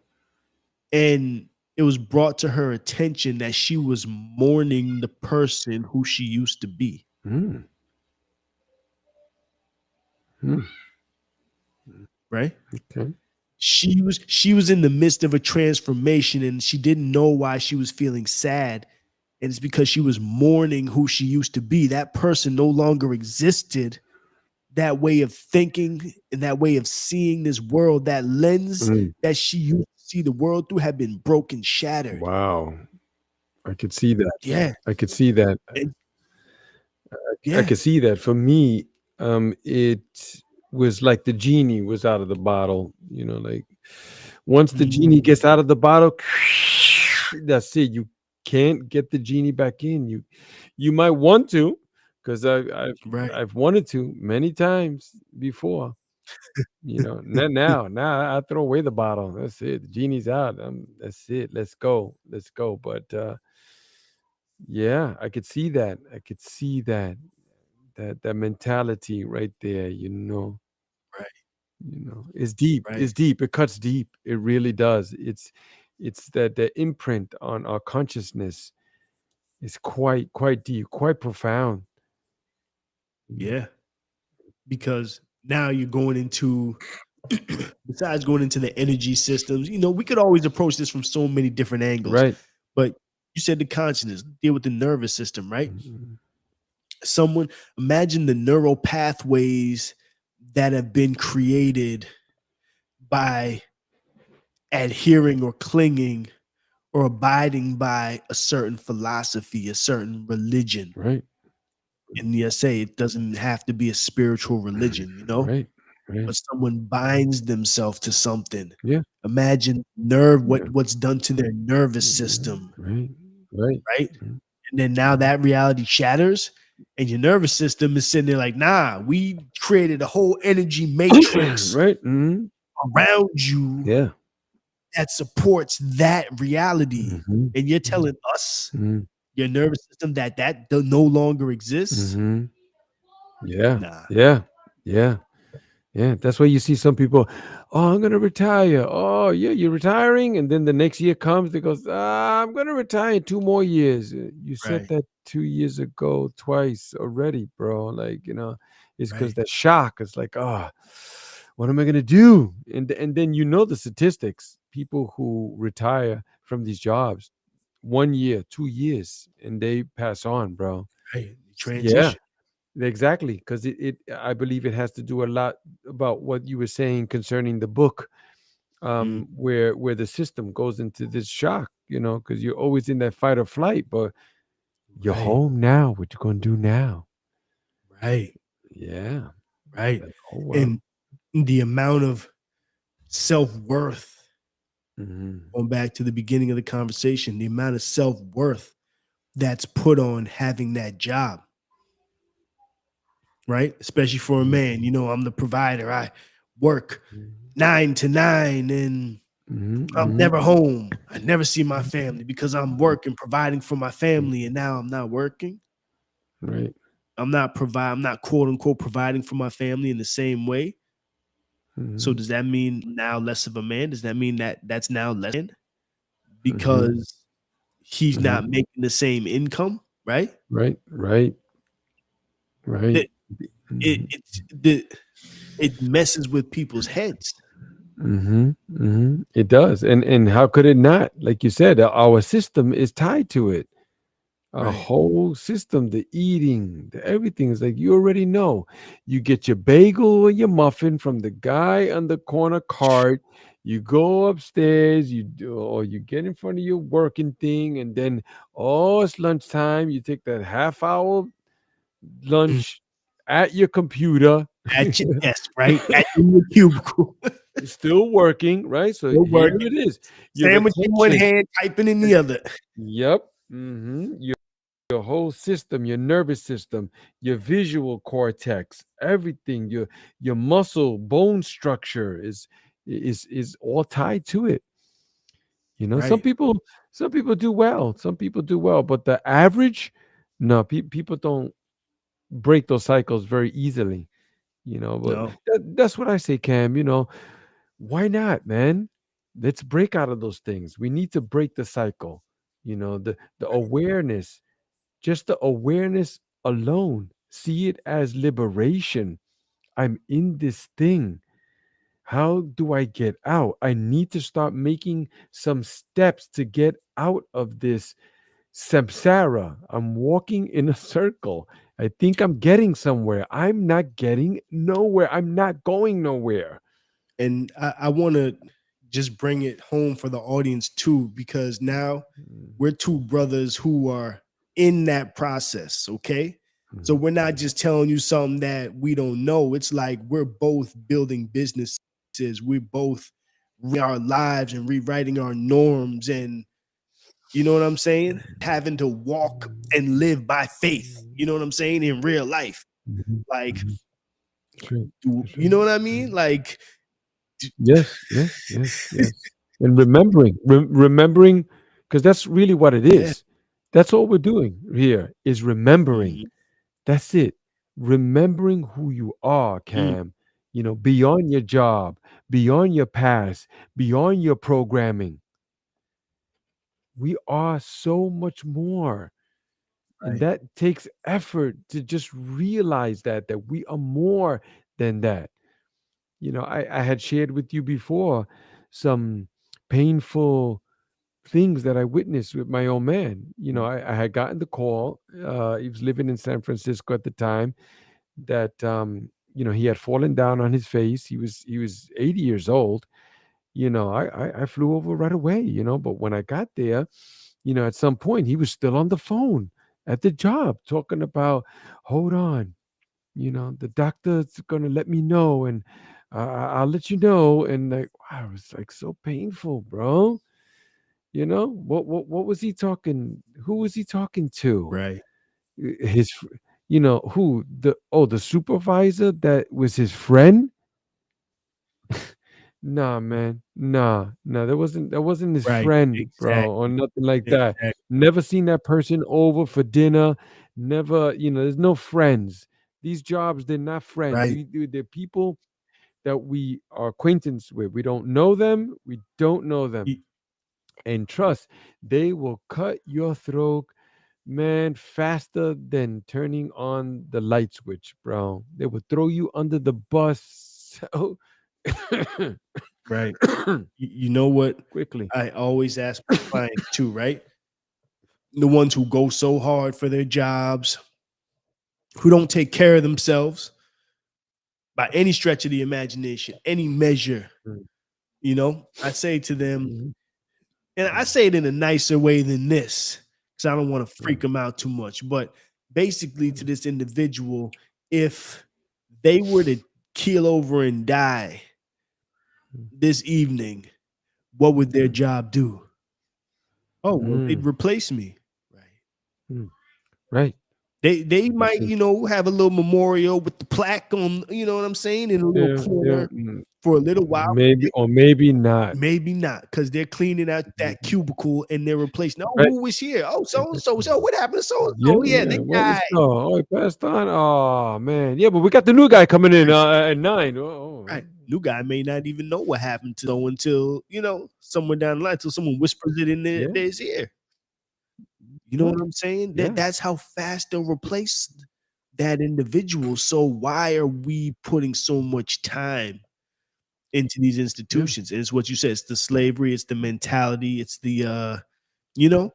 [SPEAKER 3] And it was brought to her attention that she was mourning the person who she used to be,
[SPEAKER 2] Mm. Mm.
[SPEAKER 3] right?
[SPEAKER 2] Okay.
[SPEAKER 3] She was in the midst of a transformation and she didn't know why she was feeling sad. And it's because she was mourning who she used to be. That person no longer existed. That way of thinking and that way of seeing this world, that lens
[SPEAKER 2] Mm.
[SPEAKER 3] that she used to see the world through, had been broken, shattered.
[SPEAKER 2] Wow. I could see that.
[SPEAKER 3] Yeah.
[SPEAKER 2] I could see that.
[SPEAKER 3] And
[SPEAKER 2] I
[SPEAKER 3] yeah.
[SPEAKER 2] could see that. For me, it was like the genie was out of the bottle. Like once the genie gets out of the bottle, that's it. You can't get the genie back in. You might want to, because
[SPEAKER 3] Right.
[SPEAKER 2] I've wanted to many times before. Now I throw away the bottle. That's it. The genie's out. That's it. Let's go. Let's go. But yeah, I could see that. I could see that mentality right there.
[SPEAKER 3] Right.
[SPEAKER 2] It's deep.
[SPEAKER 3] Right.
[SPEAKER 2] It's deep. It cuts deep. It really does. It's that the imprint on our consciousness is quite deep, quite profound.
[SPEAKER 3] Yeah. Because now you're going into, besides going into the energy systems, we could always approach this from so many different angles.
[SPEAKER 2] Right.
[SPEAKER 3] But you said the consciousness, deal with the nervous system, right?
[SPEAKER 2] Mhm.
[SPEAKER 3] Imagine the neural pathways that have been created by adhering or clinging or abiding by a certain philosophy, a certain religion.
[SPEAKER 2] Right.
[SPEAKER 3] And yes, it doesn't have to be a spiritual religion,
[SPEAKER 2] Right. Right.
[SPEAKER 3] but someone binds themselves to something.
[SPEAKER 2] Yeah.
[SPEAKER 3] Imagine
[SPEAKER 2] Yeah.
[SPEAKER 3] what's done to their nervous system,
[SPEAKER 2] Right. Right.
[SPEAKER 3] right?
[SPEAKER 2] Mhm.
[SPEAKER 3] And then now that reality shatters, and your nervous system is sitting there like, nah, we created a whole energy matrix
[SPEAKER 2] Right. Hmm.
[SPEAKER 3] around you
[SPEAKER 2] Yeah.
[SPEAKER 3] that supports that reality.
[SPEAKER 2] Hmm.
[SPEAKER 3] And you're telling us,
[SPEAKER 2] Hmm.
[SPEAKER 3] your nervous system, that no longer exists?
[SPEAKER 2] Hmm. Yeah.
[SPEAKER 3] Nah.
[SPEAKER 2] Yeah. Yeah. Yeah, that's why you see some people, oh, I'm gonna retire. Oh, yeah, you're retiring, and then the next year comes, they goes, I'm gonna retire in 2 more years. You said
[SPEAKER 3] Right.
[SPEAKER 2] that 2 years ago twice already, bro. Like, it's because
[SPEAKER 3] Right.
[SPEAKER 2] that shock is like, what am I going to do? And then the statistics, people who retire from these jobs 1 year, 2 years, and they pass on, bro.
[SPEAKER 3] Right.
[SPEAKER 2] Yeah,
[SPEAKER 3] Transition.
[SPEAKER 2] exactly. Because I believe it has to do a lot about what you were saying concerning the book,
[SPEAKER 3] Mm,
[SPEAKER 2] where the system goes into this shock, because you're always in that fight or flight, but you're
[SPEAKER 3] right.
[SPEAKER 2] home now. What you gonna do now?
[SPEAKER 3] Right.
[SPEAKER 2] Yeah.
[SPEAKER 3] Right.
[SPEAKER 2] Like, oh well.
[SPEAKER 3] And the amount of self-worth,
[SPEAKER 2] Hmm.
[SPEAKER 3] going back to the beginning of the conversation, the amount of self-worth that's put on having that job, right? Especially for a man, I'm the provider. I work 9 to 9 and
[SPEAKER 2] Hmm.
[SPEAKER 3] I'm
[SPEAKER 2] Hmm.
[SPEAKER 3] never home. I never see my family because I'm working, providing for my family, and now I'm not working.
[SPEAKER 2] Right.
[SPEAKER 3] I'm not quote unquote providing for my family in the same way. So
[SPEAKER 2] Hmm.
[SPEAKER 3] does that mean now less of a man? Does that mean that that's now less man
[SPEAKER 2] Hmm.
[SPEAKER 3] because he's
[SPEAKER 2] Hmm.
[SPEAKER 3] not making the same income, right?
[SPEAKER 2] Right. Right. Right.
[SPEAKER 3] It the it messes with people's heads,
[SPEAKER 2] Hmm. Hmm. It does, and how could it not? Like you said, our system is tied to it. A
[SPEAKER 3] right?
[SPEAKER 2] whole system, the eating, the everything is like you already know. You get your bagel or your muffin from the guy on the corner cart. You go upstairs, or you get in front of your working thing, and then it's lunchtime. You take that half hour
[SPEAKER 3] Mm.
[SPEAKER 2] lunch at your computer.
[SPEAKER 3] At your desk, right? At in your cubicle,
[SPEAKER 2] Still working, right? So
[SPEAKER 3] still
[SPEAKER 2] here
[SPEAKER 3] working,
[SPEAKER 2] it is. Your
[SPEAKER 3] sandwich in one
[SPEAKER 2] attention.
[SPEAKER 3] hand, typing in the other.
[SPEAKER 2] Yep. Your whole system, your nervous system, your visual cortex, everything, your muscle, bone structure is all tied to it. Some
[SPEAKER 3] Right?
[SPEAKER 2] people do well. Some people do well, but the average, no, people don't break those cycles very easily. But
[SPEAKER 3] No,
[SPEAKER 2] that's what I say, Cam. Why not, man? Let's break out of those things. We need to break the cycle. The awareness, just the awareness alone, see it as liberation. I'm in this thing. How do I get out? I need to start making some steps to get out of this samsara. I'm walking in a circle. I think I'm getting somewhere. I'm not getting nowhere. I'm not going nowhere.
[SPEAKER 3] and I want to just bring it home for the audience too, because now
[SPEAKER 2] Mhm.
[SPEAKER 3] we're two brothers who are in that process. Okay. So
[SPEAKER 2] Mhm.
[SPEAKER 3] we're not just telling you something that we don't know. It's like we're both building businesses. We're both our lives and rewriting our norms. And you know what I'm saying? Having to walk and live by faith. You know what I'm saying? In real life.
[SPEAKER 2] Mhm.
[SPEAKER 3] Like,
[SPEAKER 2] Mhm. That's right. That's
[SPEAKER 3] you
[SPEAKER 2] right.
[SPEAKER 3] know what I mean? Like,
[SPEAKER 2] Yes, yes, yes, yes. And remembering, because that's really what it
[SPEAKER 3] yeah.
[SPEAKER 2] is. That's all we're doing here is remembering.
[SPEAKER 3] Mhm.
[SPEAKER 2] That's it. Remembering who you are,
[SPEAKER 3] Mm.
[SPEAKER 2] Cam. Beyond your job, beyond your past, beyond your programming. We are so much more. And
[SPEAKER 3] Right.
[SPEAKER 2] that takes effort to just realize that we are more than that. I had shared with you before some painful things that I witnessed with my own man. I had gotten the call. He was living in San Francisco at the time. That he had fallen down on his face. He was 80 years old. I flew over right away. But when I got there, at some point he was still on the phone at the job talking about, hold on, the doctor's gonna let me know, and I'll let you know. And like, wow, it was like so painful, bro. What was he talking? Who was he talking to?
[SPEAKER 3] Right.
[SPEAKER 2] His, who the supervisor that was his friend. Nah, man, nah, that wasn't his
[SPEAKER 3] Right.
[SPEAKER 2] friend, bro, or
[SPEAKER 3] Exactly.
[SPEAKER 2] nothing like that.
[SPEAKER 3] Exactly.
[SPEAKER 2] Never seen that person over for dinner. Never, there's no friends. These jobs, they're not friends.
[SPEAKER 3] Right.
[SPEAKER 2] They're people that we are acquaintance with. We don't know them. We don't know them.
[SPEAKER 3] Y-
[SPEAKER 2] And trust, they will cut your throat, man, faster than turning on the light switch, bro. They will throw you under the bus so
[SPEAKER 3] Right. You know what?
[SPEAKER 2] Quickly.
[SPEAKER 3] I always ask my clients too, right? The ones who go so hard for their jobs, who don't take care of themselves by any stretch of the imagination, any measure,
[SPEAKER 2] Mm,
[SPEAKER 3] I say to them,
[SPEAKER 2] mhm,
[SPEAKER 3] and I
[SPEAKER 2] mm,
[SPEAKER 3] say it in a nicer way than this, because I don't want to freak
[SPEAKER 2] mm,
[SPEAKER 3] them out too much. But basically, to
[SPEAKER 2] mm,
[SPEAKER 3] this individual, if they were to keel over and die this evening, what would their
[SPEAKER 2] mm,
[SPEAKER 3] job do? Oh, well, they'd
[SPEAKER 2] mm,
[SPEAKER 3] replace me. Right.
[SPEAKER 2] mm. Right.
[SPEAKER 3] They
[SPEAKER 2] You
[SPEAKER 3] might,
[SPEAKER 2] see.
[SPEAKER 3] have a little memorial with the plaque on, you know what I'm saying, in a little
[SPEAKER 2] Yeah. Yeah.
[SPEAKER 3] corner for a little while.
[SPEAKER 2] Maybe or maybe not.
[SPEAKER 3] Maybe not, because they're cleaning out that
[SPEAKER 2] Mhm.
[SPEAKER 3] cubicle and they're replacing. Oh,
[SPEAKER 2] Right.
[SPEAKER 3] who was here? Oh, so and so.
[SPEAKER 2] Mhm.
[SPEAKER 3] So what happened to so and
[SPEAKER 2] Yeah.
[SPEAKER 3] so? Yeah,
[SPEAKER 2] Yeah.
[SPEAKER 3] they
[SPEAKER 2] Where
[SPEAKER 3] died.
[SPEAKER 2] is oh, he passed on. Oh man. Yeah, but we got the new guy coming in at 9. Oh,
[SPEAKER 3] Right. New guy may not even know what happened to so until, somewhere down the line, until someone whispers it in
[SPEAKER 2] yeah.
[SPEAKER 3] his ear. You know what
[SPEAKER 2] Right.
[SPEAKER 3] I'm saying?
[SPEAKER 2] Yeah.
[SPEAKER 3] That's how fast they'll replace that individual. So why are we putting so much time into these
[SPEAKER 2] Yeah.
[SPEAKER 3] institutions? And it's what you said, it's the slavery, it's the mentality, it's the you know,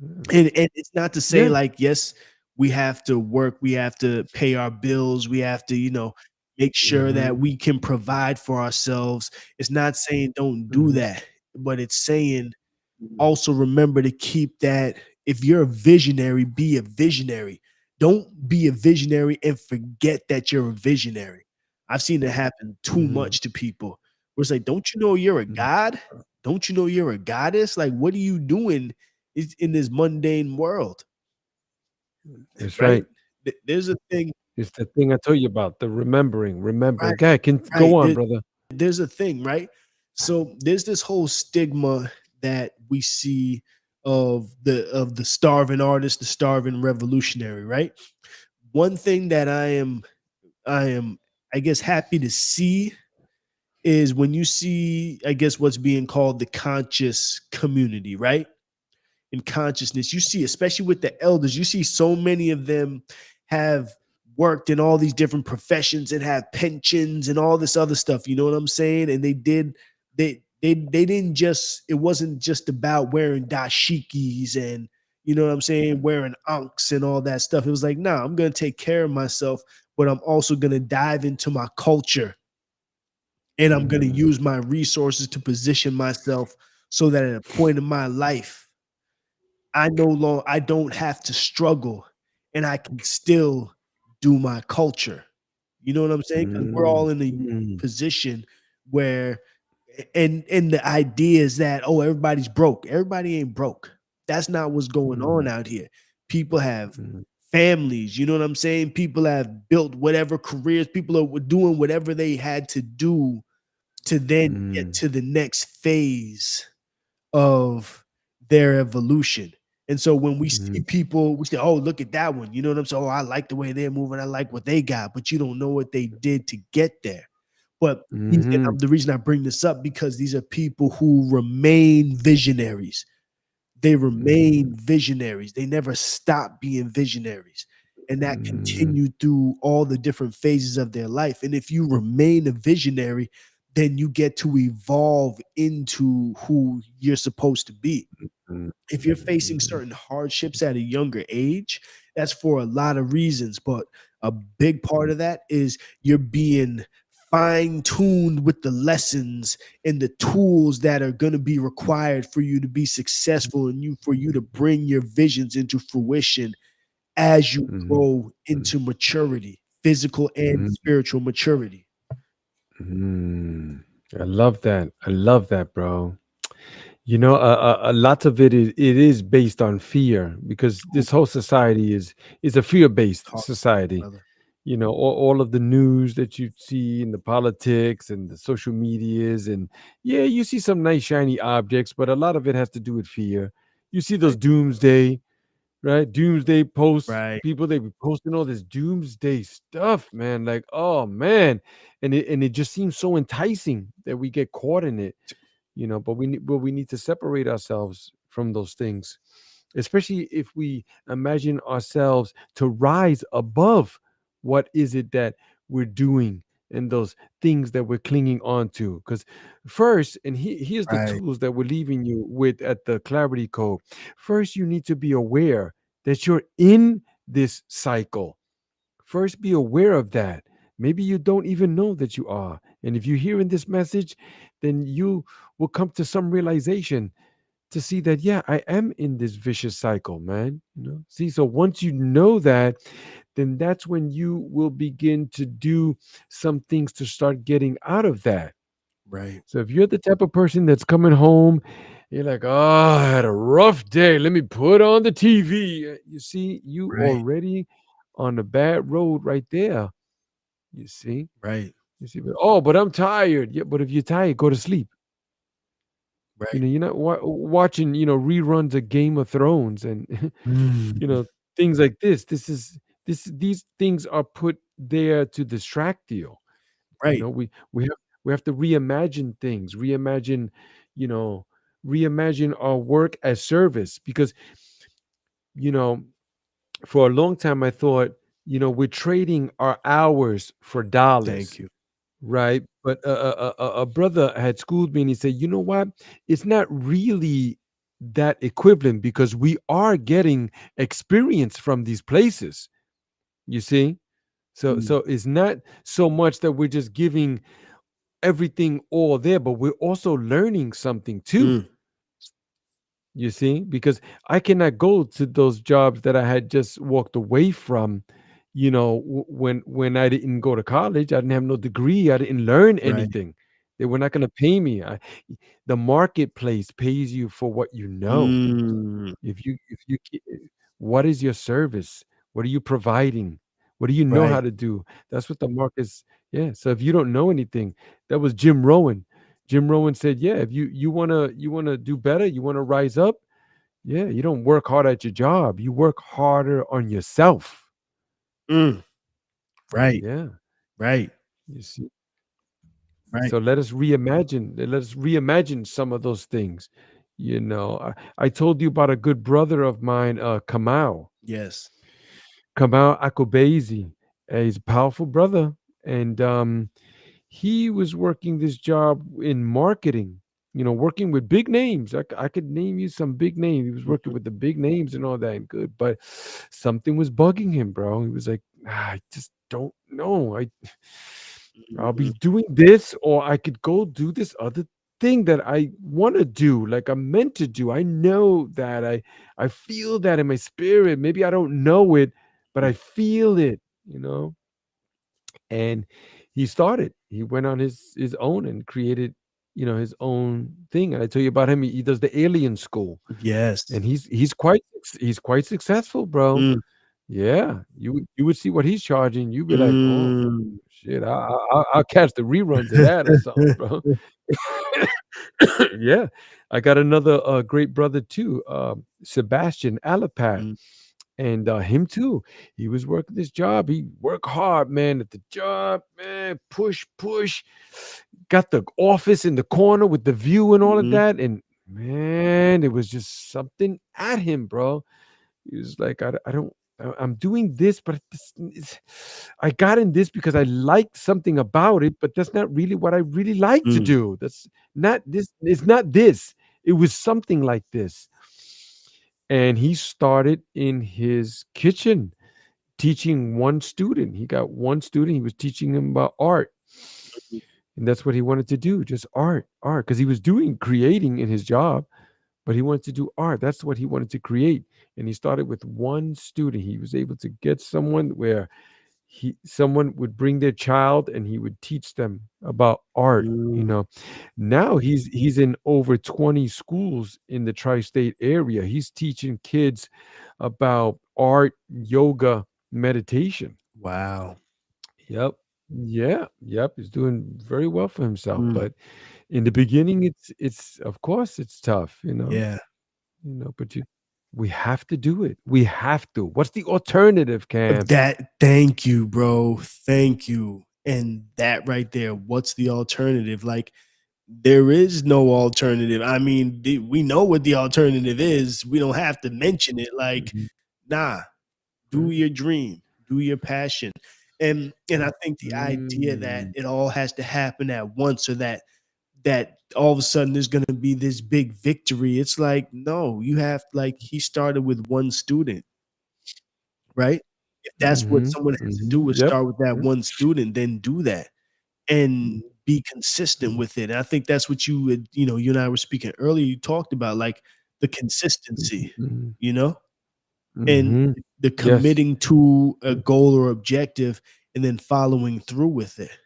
[SPEAKER 2] Yeah.
[SPEAKER 3] and it's not to say
[SPEAKER 2] Yeah.
[SPEAKER 3] like, yes, we have to work, we have to pay our bills, we have to, make sure that
[SPEAKER 2] Mhm.
[SPEAKER 3] we can provide for ourselves. It's not saying don't do
[SPEAKER 2] Mhm.
[SPEAKER 3] that, but it's saying
[SPEAKER 2] Mhm.
[SPEAKER 3] also remember to keep that. If you're a visionary, be a visionary. Don't be a visionary and forget that you're a visionary. I've seen it happen too
[SPEAKER 2] Mhm.
[SPEAKER 3] much to people where it's like, don't you know you're a
[SPEAKER 2] Mhm.
[SPEAKER 3] god? Don't you know you're a goddess? Like, what are you doing in this mundane world?
[SPEAKER 2] That's
[SPEAKER 3] Right?
[SPEAKER 2] right.
[SPEAKER 3] There's a thing,
[SPEAKER 2] It's the thing I told you about, the remembering,
[SPEAKER 3] right?
[SPEAKER 2] remembering. God, can go
[SPEAKER 3] Right.
[SPEAKER 2] on, brother.
[SPEAKER 3] There's a thing, right? So there's this whole stigma that we see of the starving artist, the starving revolutionary, right? One thing that I am I guess happy to see is when you see, I guess, what's being called the conscious community, right? In consciousness, you see, especially with the elders, you see so many of them have worked in all these different professions and have pensions and all this other stuff. You know what I'm saying? And they didn't just, it wasn't just about wearing dashikis and, you know what I'm saying, wearing ankhs and all that stuff. It was like, nah, I'm gonna take care of myself, but I'm also gonna dive into my culture and I'm gonna
[SPEAKER 2] Mm,
[SPEAKER 3] use my resources to position myself so that at a point in my life I don't have to struggle and I can still do my culture. You know what I'm saying? Because we're
[SPEAKER 2] mm,
[SPEAKER 3] all in a
[SPEAKER 2] mm,
[SPEAKER 3] position where and the idea is that, oh, everybody's broke. Everybody ain't broke. That's not what's going on
[SPEAKER 2] mm,
[SPEAKER 3] out here. People have
[SPEAKER 2] mm,
[SPEAKER 3] families, you know what I'm saying? People have built whatever careers, people are doing whatever they had to do to then get
[SPEAKER 2] mm,
[SPEAKER 3] to the next phase of their evolution. And so when we see
[SPEAKER 2] mm,
[SPEAKER 3] people, we say, "Oh, look at that one." You know what I'm saying? "Oh, I like the way they're moving. I like what they got," but you don't know what they did to get there. But
[SPEAKER 2] mhm,
[SPEAKER 3] the reason I bring this up because these are people who remain visionaries. They
[SPEAKER 2] mhm,
[SPEAKER 3] remain visionaries. They never stop being visionaries. And that
[SPEAKER 2] mhm,
[SPEAKER 3] continued through all the different phases of their life. And if you remain a visionary, then you get to evolve into who you're supposed to be.
[SPEAKER 2] mm,
[SPEAKER 3] If you're facing
[SPEAKER 2] mhm,
[SPEAKER 3] certain hardships at a younger age, that's for a lot of reasons. But a big part of that is you're being fine tuned with the lessons and the tools that are going to be required for you to be successful and for you to bring your visions into fruition as you
[SPEAKER 2] mhm,
[SPEAKER 3] grow into maturity, physical and
[SPEAKER 2] mhm,
[SPEAKER 3] spiritual maturity.
[SPEAKER 2] mhm. I love that. I love that, bro. A lot of it is based on fear because this whole society is a fear-based
[SPEAKER 3] Talk,
[SPEAKER 2] society.
[SPEAKER 3] brother.
[SPEAKER 2] All of the news that you see and the politics and the social medias, and yeah, you see some nice shiny objects, but a lot of it has to do with fear. You see those
[SPEAKER 3] Right,
[SPEAKER 2] doomsday, right? Doomsday posts,
[SPEAKER 3] right.
[SPEAKER 2] people they be posting all this doomsday stuff, man. Like, oh man, and it just seems so enticing that we get caught in it, but we need to separate ourselves from those things, especially if we imagine ourselves to rise above what is it that we're doing and those things that we're clinging on to. Because first, and here's the
[SPEAKER 3] Right.
[SPEAKER 2] tools that we're leaving you with at the Clarity Code. First, you need to be aware that you're in this cycle. First, be aware of that. Maybe you don't even know that you are. And if you're hearing this message, then you will come to some realization to see that, yeah, I am in this vicious cycle, man. See, so once you know that, then that's when you will begin to do some things to start getting out of that.
[SPEAKER 3] Right.
[SPEAKER 2] So if you're the type of person that's coming home, you're like, oh, I had a rough day. Let me put on the TV. You see, you
[SPEAKER 3] Right.
[SPEAKER 2] already on a bad road right there. You see,
[SPEAKER 3] Right.
[SPEAKER 2] but I'm tired. Yeah, but if you're tired, go to sleep.
[SPEAKER 3] Right.
[SPEAKER 2] You're not watching, reruns of Game of Thrones and you
[SPEAKER 3] Mm.
[SPEAKER 2] know things like this. These things are put there to distract you.
[SPEAKER 3] Right.
[SPEAKER 2] We have to reimagine things, you know, reimagine our work as service because you know for a long time I thought we're trading our hours for
[SPEAKER 3] Thank
[SPEAKER 2] dollars,
[SPEAKER 3] you.
[SPEAKER 2] right? But a brother had schooled me and he said, you know what? It's not really that equivalent because we are getting experience from these places. You see?
[SPEAKER 3] Mm.
[SPEAKER 2] So it's not so much that we're just giving everything all there, but we're also learning something too.
[SPEAKER 3] Mm.
[SPEAKER 2] You see? Because I cannot go to those jobs that I had just walked away from, when I didn't go to college, I didn't have no degree, I didn't learn
[SPEAKER 3] Right.
[SPEAKER 2] anything. They were not going to pay me. The marketplace pays you for what you know.
[SPEAKER 3] Mm.
[SPEAKER 2] What is your service? What are you providing? What do you know how
[SPEAKER 3] Right.
[SPEAKER 2] to do? That's what the market's. Yeah. So if you don't know anything, that was Jim Rowan. Jim Rowan said, yeah, if you wanna do better, you wanna rise up, yeah, you don't work hard at your job. You work harder on yourself.
[SPEAKER 3] Mm. Right.
[SPEAKER 2] Yeah.
[SPEAKER 3] Right.
[SPEAKER 2] You see.
[SPEAKER 3] Right.
[SPEAKER 2] So let us reimagine some of those things. I told you about a good brother of mine,
[SPEAKER 3] Yes.
[SPEAKER 2] Kamau Akobezi. He's a powerful brother. And he was working this job in marketing, working with big names. I could name you some big names. He was working
[SPEAKER 3] Mhm.
[SPEAKER 2] with the big names and all that and good, but something was bugging him, bro. He was like, I just don't know. I'll be
[SPEAKER 3] Mhm.
[SPEAKER 2] doing this, or I could go do this other thing that I want to do, like I'm meant to do. I know that I feel that in my spirit. Maybe I don't know it, but I feel it, and he went on his own and created his own thing. And I tell you about him, he does the alien school,
[SPEAKER 3] Yes.
[SPEAKER 2] and he's quite successful, bro.
[SPEAKER 3] Mm.
[SPEAKER 2] Yeah, you would see what he's charging, you'd be like, oh
[SPEAKER 3] Mm.
[SPEAKER 2] shit, I'll catch the reruns of that or something, bro. Yeah, I got another great brother too, Sebastian Alapat.
[SPEAKER 3] Mm.
[SPEAKER 2] And him too. He was working this job. He worked hard, man, at the job, man. Push, push. Got the office in the corner with the view and all of
[SPEAKER 3] Mhm.
[SPEAKER 2] that. And man, it was just something at him, bro. He was like, I don't. I'm doing this, but I got in this because I liked something about it, but that's not really what I really like to
[SPEAKER 3] Mm.
[SPEAKER 2] do. That's not this. It's not this. It was something like this. And he started in his kitchen teaching one student. He got one student, he was teaching him about art. And that's what he wanted to do, just art, because he was doing creating in his job, but he wanted to do art. That's what he wanted to create. And he started with one student. He was able to get someone where someone would bring their child and he would teach them about art.
[SPEAKER 3] Mm.
[SPEAKER 2] Now he's in over 20 schools in the tri-state area. He's teaching kids about art, yoga, meditation.
[SPEAKER 3] Wow.
[SPEAKER 2] Yep. Yeah. Yep. He's doing very well for himself.
[SPEAKER 3] Mm.
[SPEAKER 2] But in the beginning, it's of course it's tough,
[SPEAKER 3] Yeah.
[SPEAKER 2] but we have to do it. We have to. What's the alternative, Cam?
[SPEAKER 3] Thank you, bro. Thank you. And that right there, what's the alternative? Like, there is no alternative. I mean, we know what the alternative is. We don't have to mention it. Like,
[SPEAKER 2] Mhm.
[SPEAKER 3] nah, do
[SPEAKER 2] Right.
[SPEAKER 3] your dream, do your passion. And I think the idea that
[SPEAKER 2] Mm.
[SPEAKER 3] it all has to happen at once, or that all of a sudden there's going to be this big victory. It's like, no, you have, like, he started with one student, right? If that's what
[SPEAKER 2] Mhm.
[SPEAKER 3] someone has to do,
[SPEAKER 2] Mhm.
[SPEAKER 3] is
[SPEAKER 2] Yep.
[SPEAKER 3] start with that
[SPEAKER 2] Yep.
[SPEAKER 3] one student, then do that and be consistent with it. And I think that's what you would, you and I were speaking earlier, you talked about, like, the consistency,
[SPEAKER 2] Mhm.
[SPEAKER 3] you know, and
[SPEAKER 2] Mhm.
[SPEAKER 3] the
[SPEAKER 2] Yes.
[SPEAKER 3] committing to a goal or objective and then following through with it.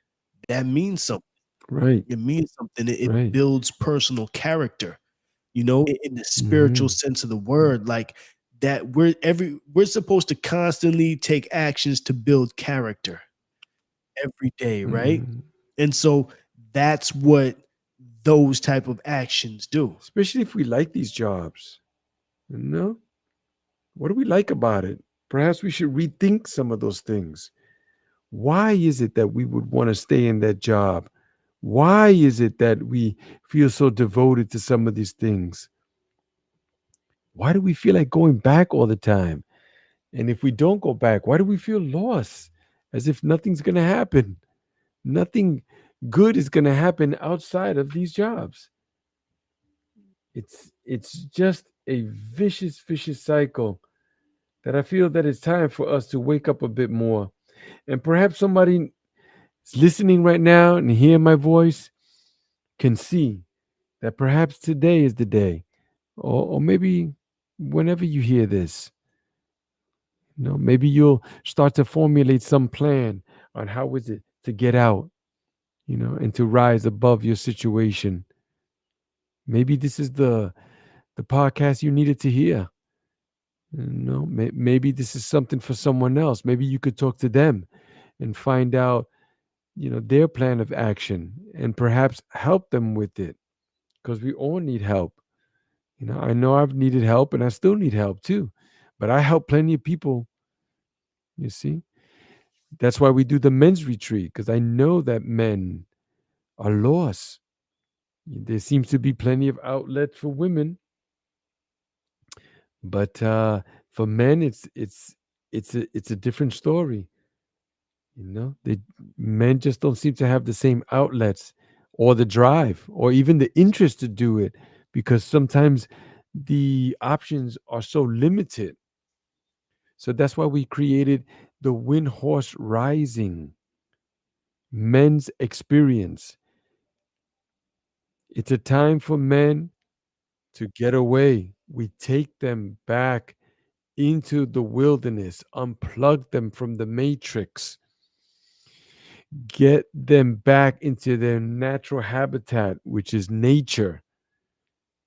[SPEAKER 3] That means something.
[SPEAKER 2] Right.
[SPEAKER 3] It means something. It
[SPEAKER 2] Right.
[SPEAKER 3] builds personal character, in the spiritual
[SPEAKER 2] Mhm.
[SPEAKER 3] sense of the word, like that we're supposed to constantly take actions to build character every day, right?
[SPEAKER 2] Mhm.
[SPEAKER 3] And so that's what those type of actions do.
[SPEAKER 2] Especially if we like these jobs, you know? What do we like about it? Perhaps we should rethink some of those things. Why is it that we would want to stay in that job? Why is it that we feel so devoted to some of these things? Why do we feel like going back all the time? And if we don't go back, why do we feel lost? As if nothing's going to happen. Nothing good is going to happen outside of these jobs. It's just a vicious cycle that I feel that it's time for us to wake up a bit more. And perhaps somebody is listening right now and hearing my voice can see that perhaps today is the day, or maybe whenever you hear this, maybe you'll start to formulate some plan on how is it to get out, and to rise above your situation. Maybe this is the podcast you needed to hear. Maybe this is something for someone else. Maybe you could talk to them and find out, their plan of action, and perhaps help them with it, because we all need help. I know I've needed help and I still need help too, but I help plenty of people. You see, that's why we do the men's retreat, because I know that men are lost. There seems to be plenty of outlet for women, but for men, it's a different story. They Men just don't seem to have the same outlets, or the drive, or even the interest to do it, because sometimes the options are so limited. So that's why we created the Wind Horse Rising men's experience. It's a time for men to get away. We take them back into the wilderness, unplug them from the matrix, get them back into their natural habitat, which is nature.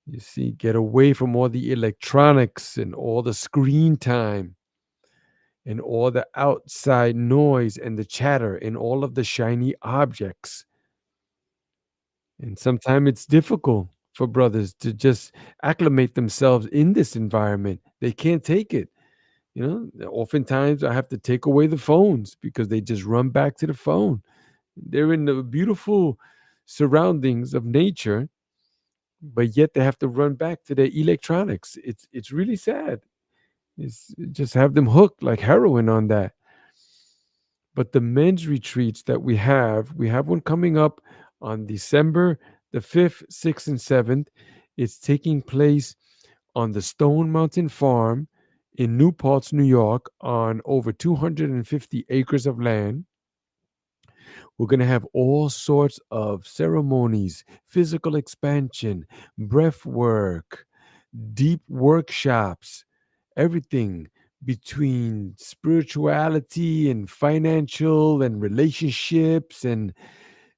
[SPEAKER 2] You see, get away from all the electronics and all the screen time and all the outside noise and the chatter and all of the shiny objects. And sometimes it's difficult for brothers to just acclimate themselves in this environment. They can't take it. Oftentimes I have to take away the phones because they just run back to the phone. They're in the beautiful surroundings of nature, but yet they have to run back to their electronics. It's really sad. It's just have them hooked like heroin on that. But the men's retreats that we have one coming up on December the 5th, 6th, and 7th. It's taking place on the Stone Mountain Farm in New Paltz, New York, on over 250 acres of land. We're going to have all sorts of ceremonies, physical expansion, breath work, deep workshops, everything between spirituality and financial and relationships, and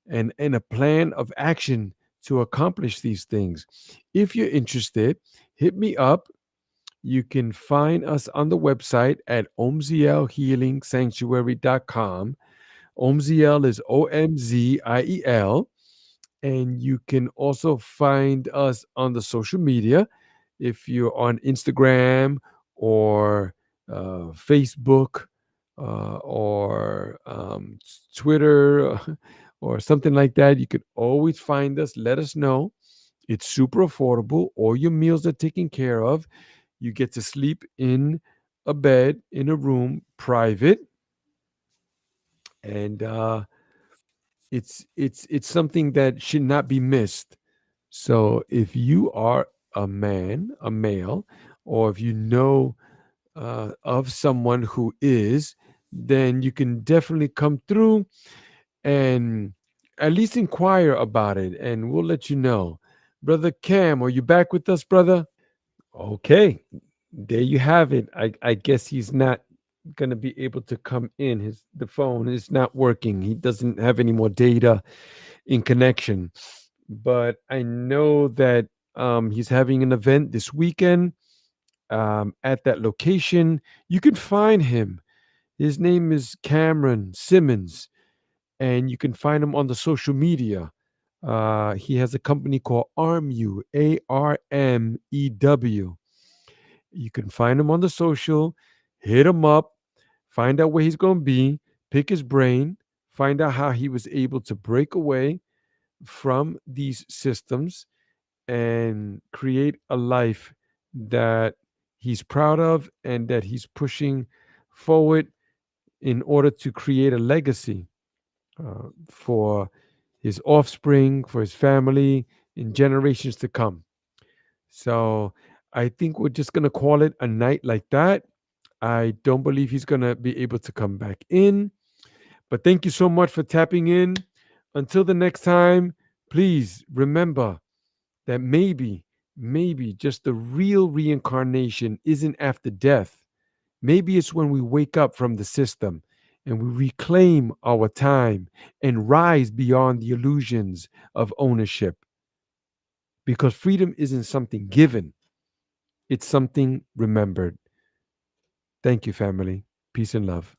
[SPEAKER 2] a plan of action to accomplish these things. If you're interested, hit me up. You can find us on the website at omzielhealingsanctuary.com. Omziel is Omziel. And you can also find us on the social media. If you're on Instagram or Facebook, or Twitter, or something like that, you could always find us. Let us know. It's super affordable. All your meals are taken care of. You get to sleep in a bed in a room, private. and it's something that should not be missed. So if you are a man, a male, or if you know of someone who is, then you can definitely come through and at least inquire about it, and we'll let you know. Brother Cam, are you back with us, brother? Okay, there you have it. I guess he's not going to be able to come in. The phone is not working. He doesn't have any more data in connection. But I know that he's having an event this weekend at that location. You can find him. His name is Cameron Simmons, and you can find him on the social media. He has a company called ARMEW, ARMEW. You can find him on the social, hit him up, find out where he's going to be, pick his brain, find out how he was able to break away from these systems and create a life that he's proud of and that he's pushing forward in order to create a legacy for his offspring, for his family, in generations to come. So I think we're just going to call it a night like that. I don't believe he's going to be able to come back in. But thank you so much for tapping in. Until the next time, please remember that maybe just the real reincarnation isn't after death. Maybe it's when we wake up from the system and we reclaim our time and rise beyond the illusions of ownership. Because freedom isn't something given, it's something remembered. Thank you, family. Peace and love.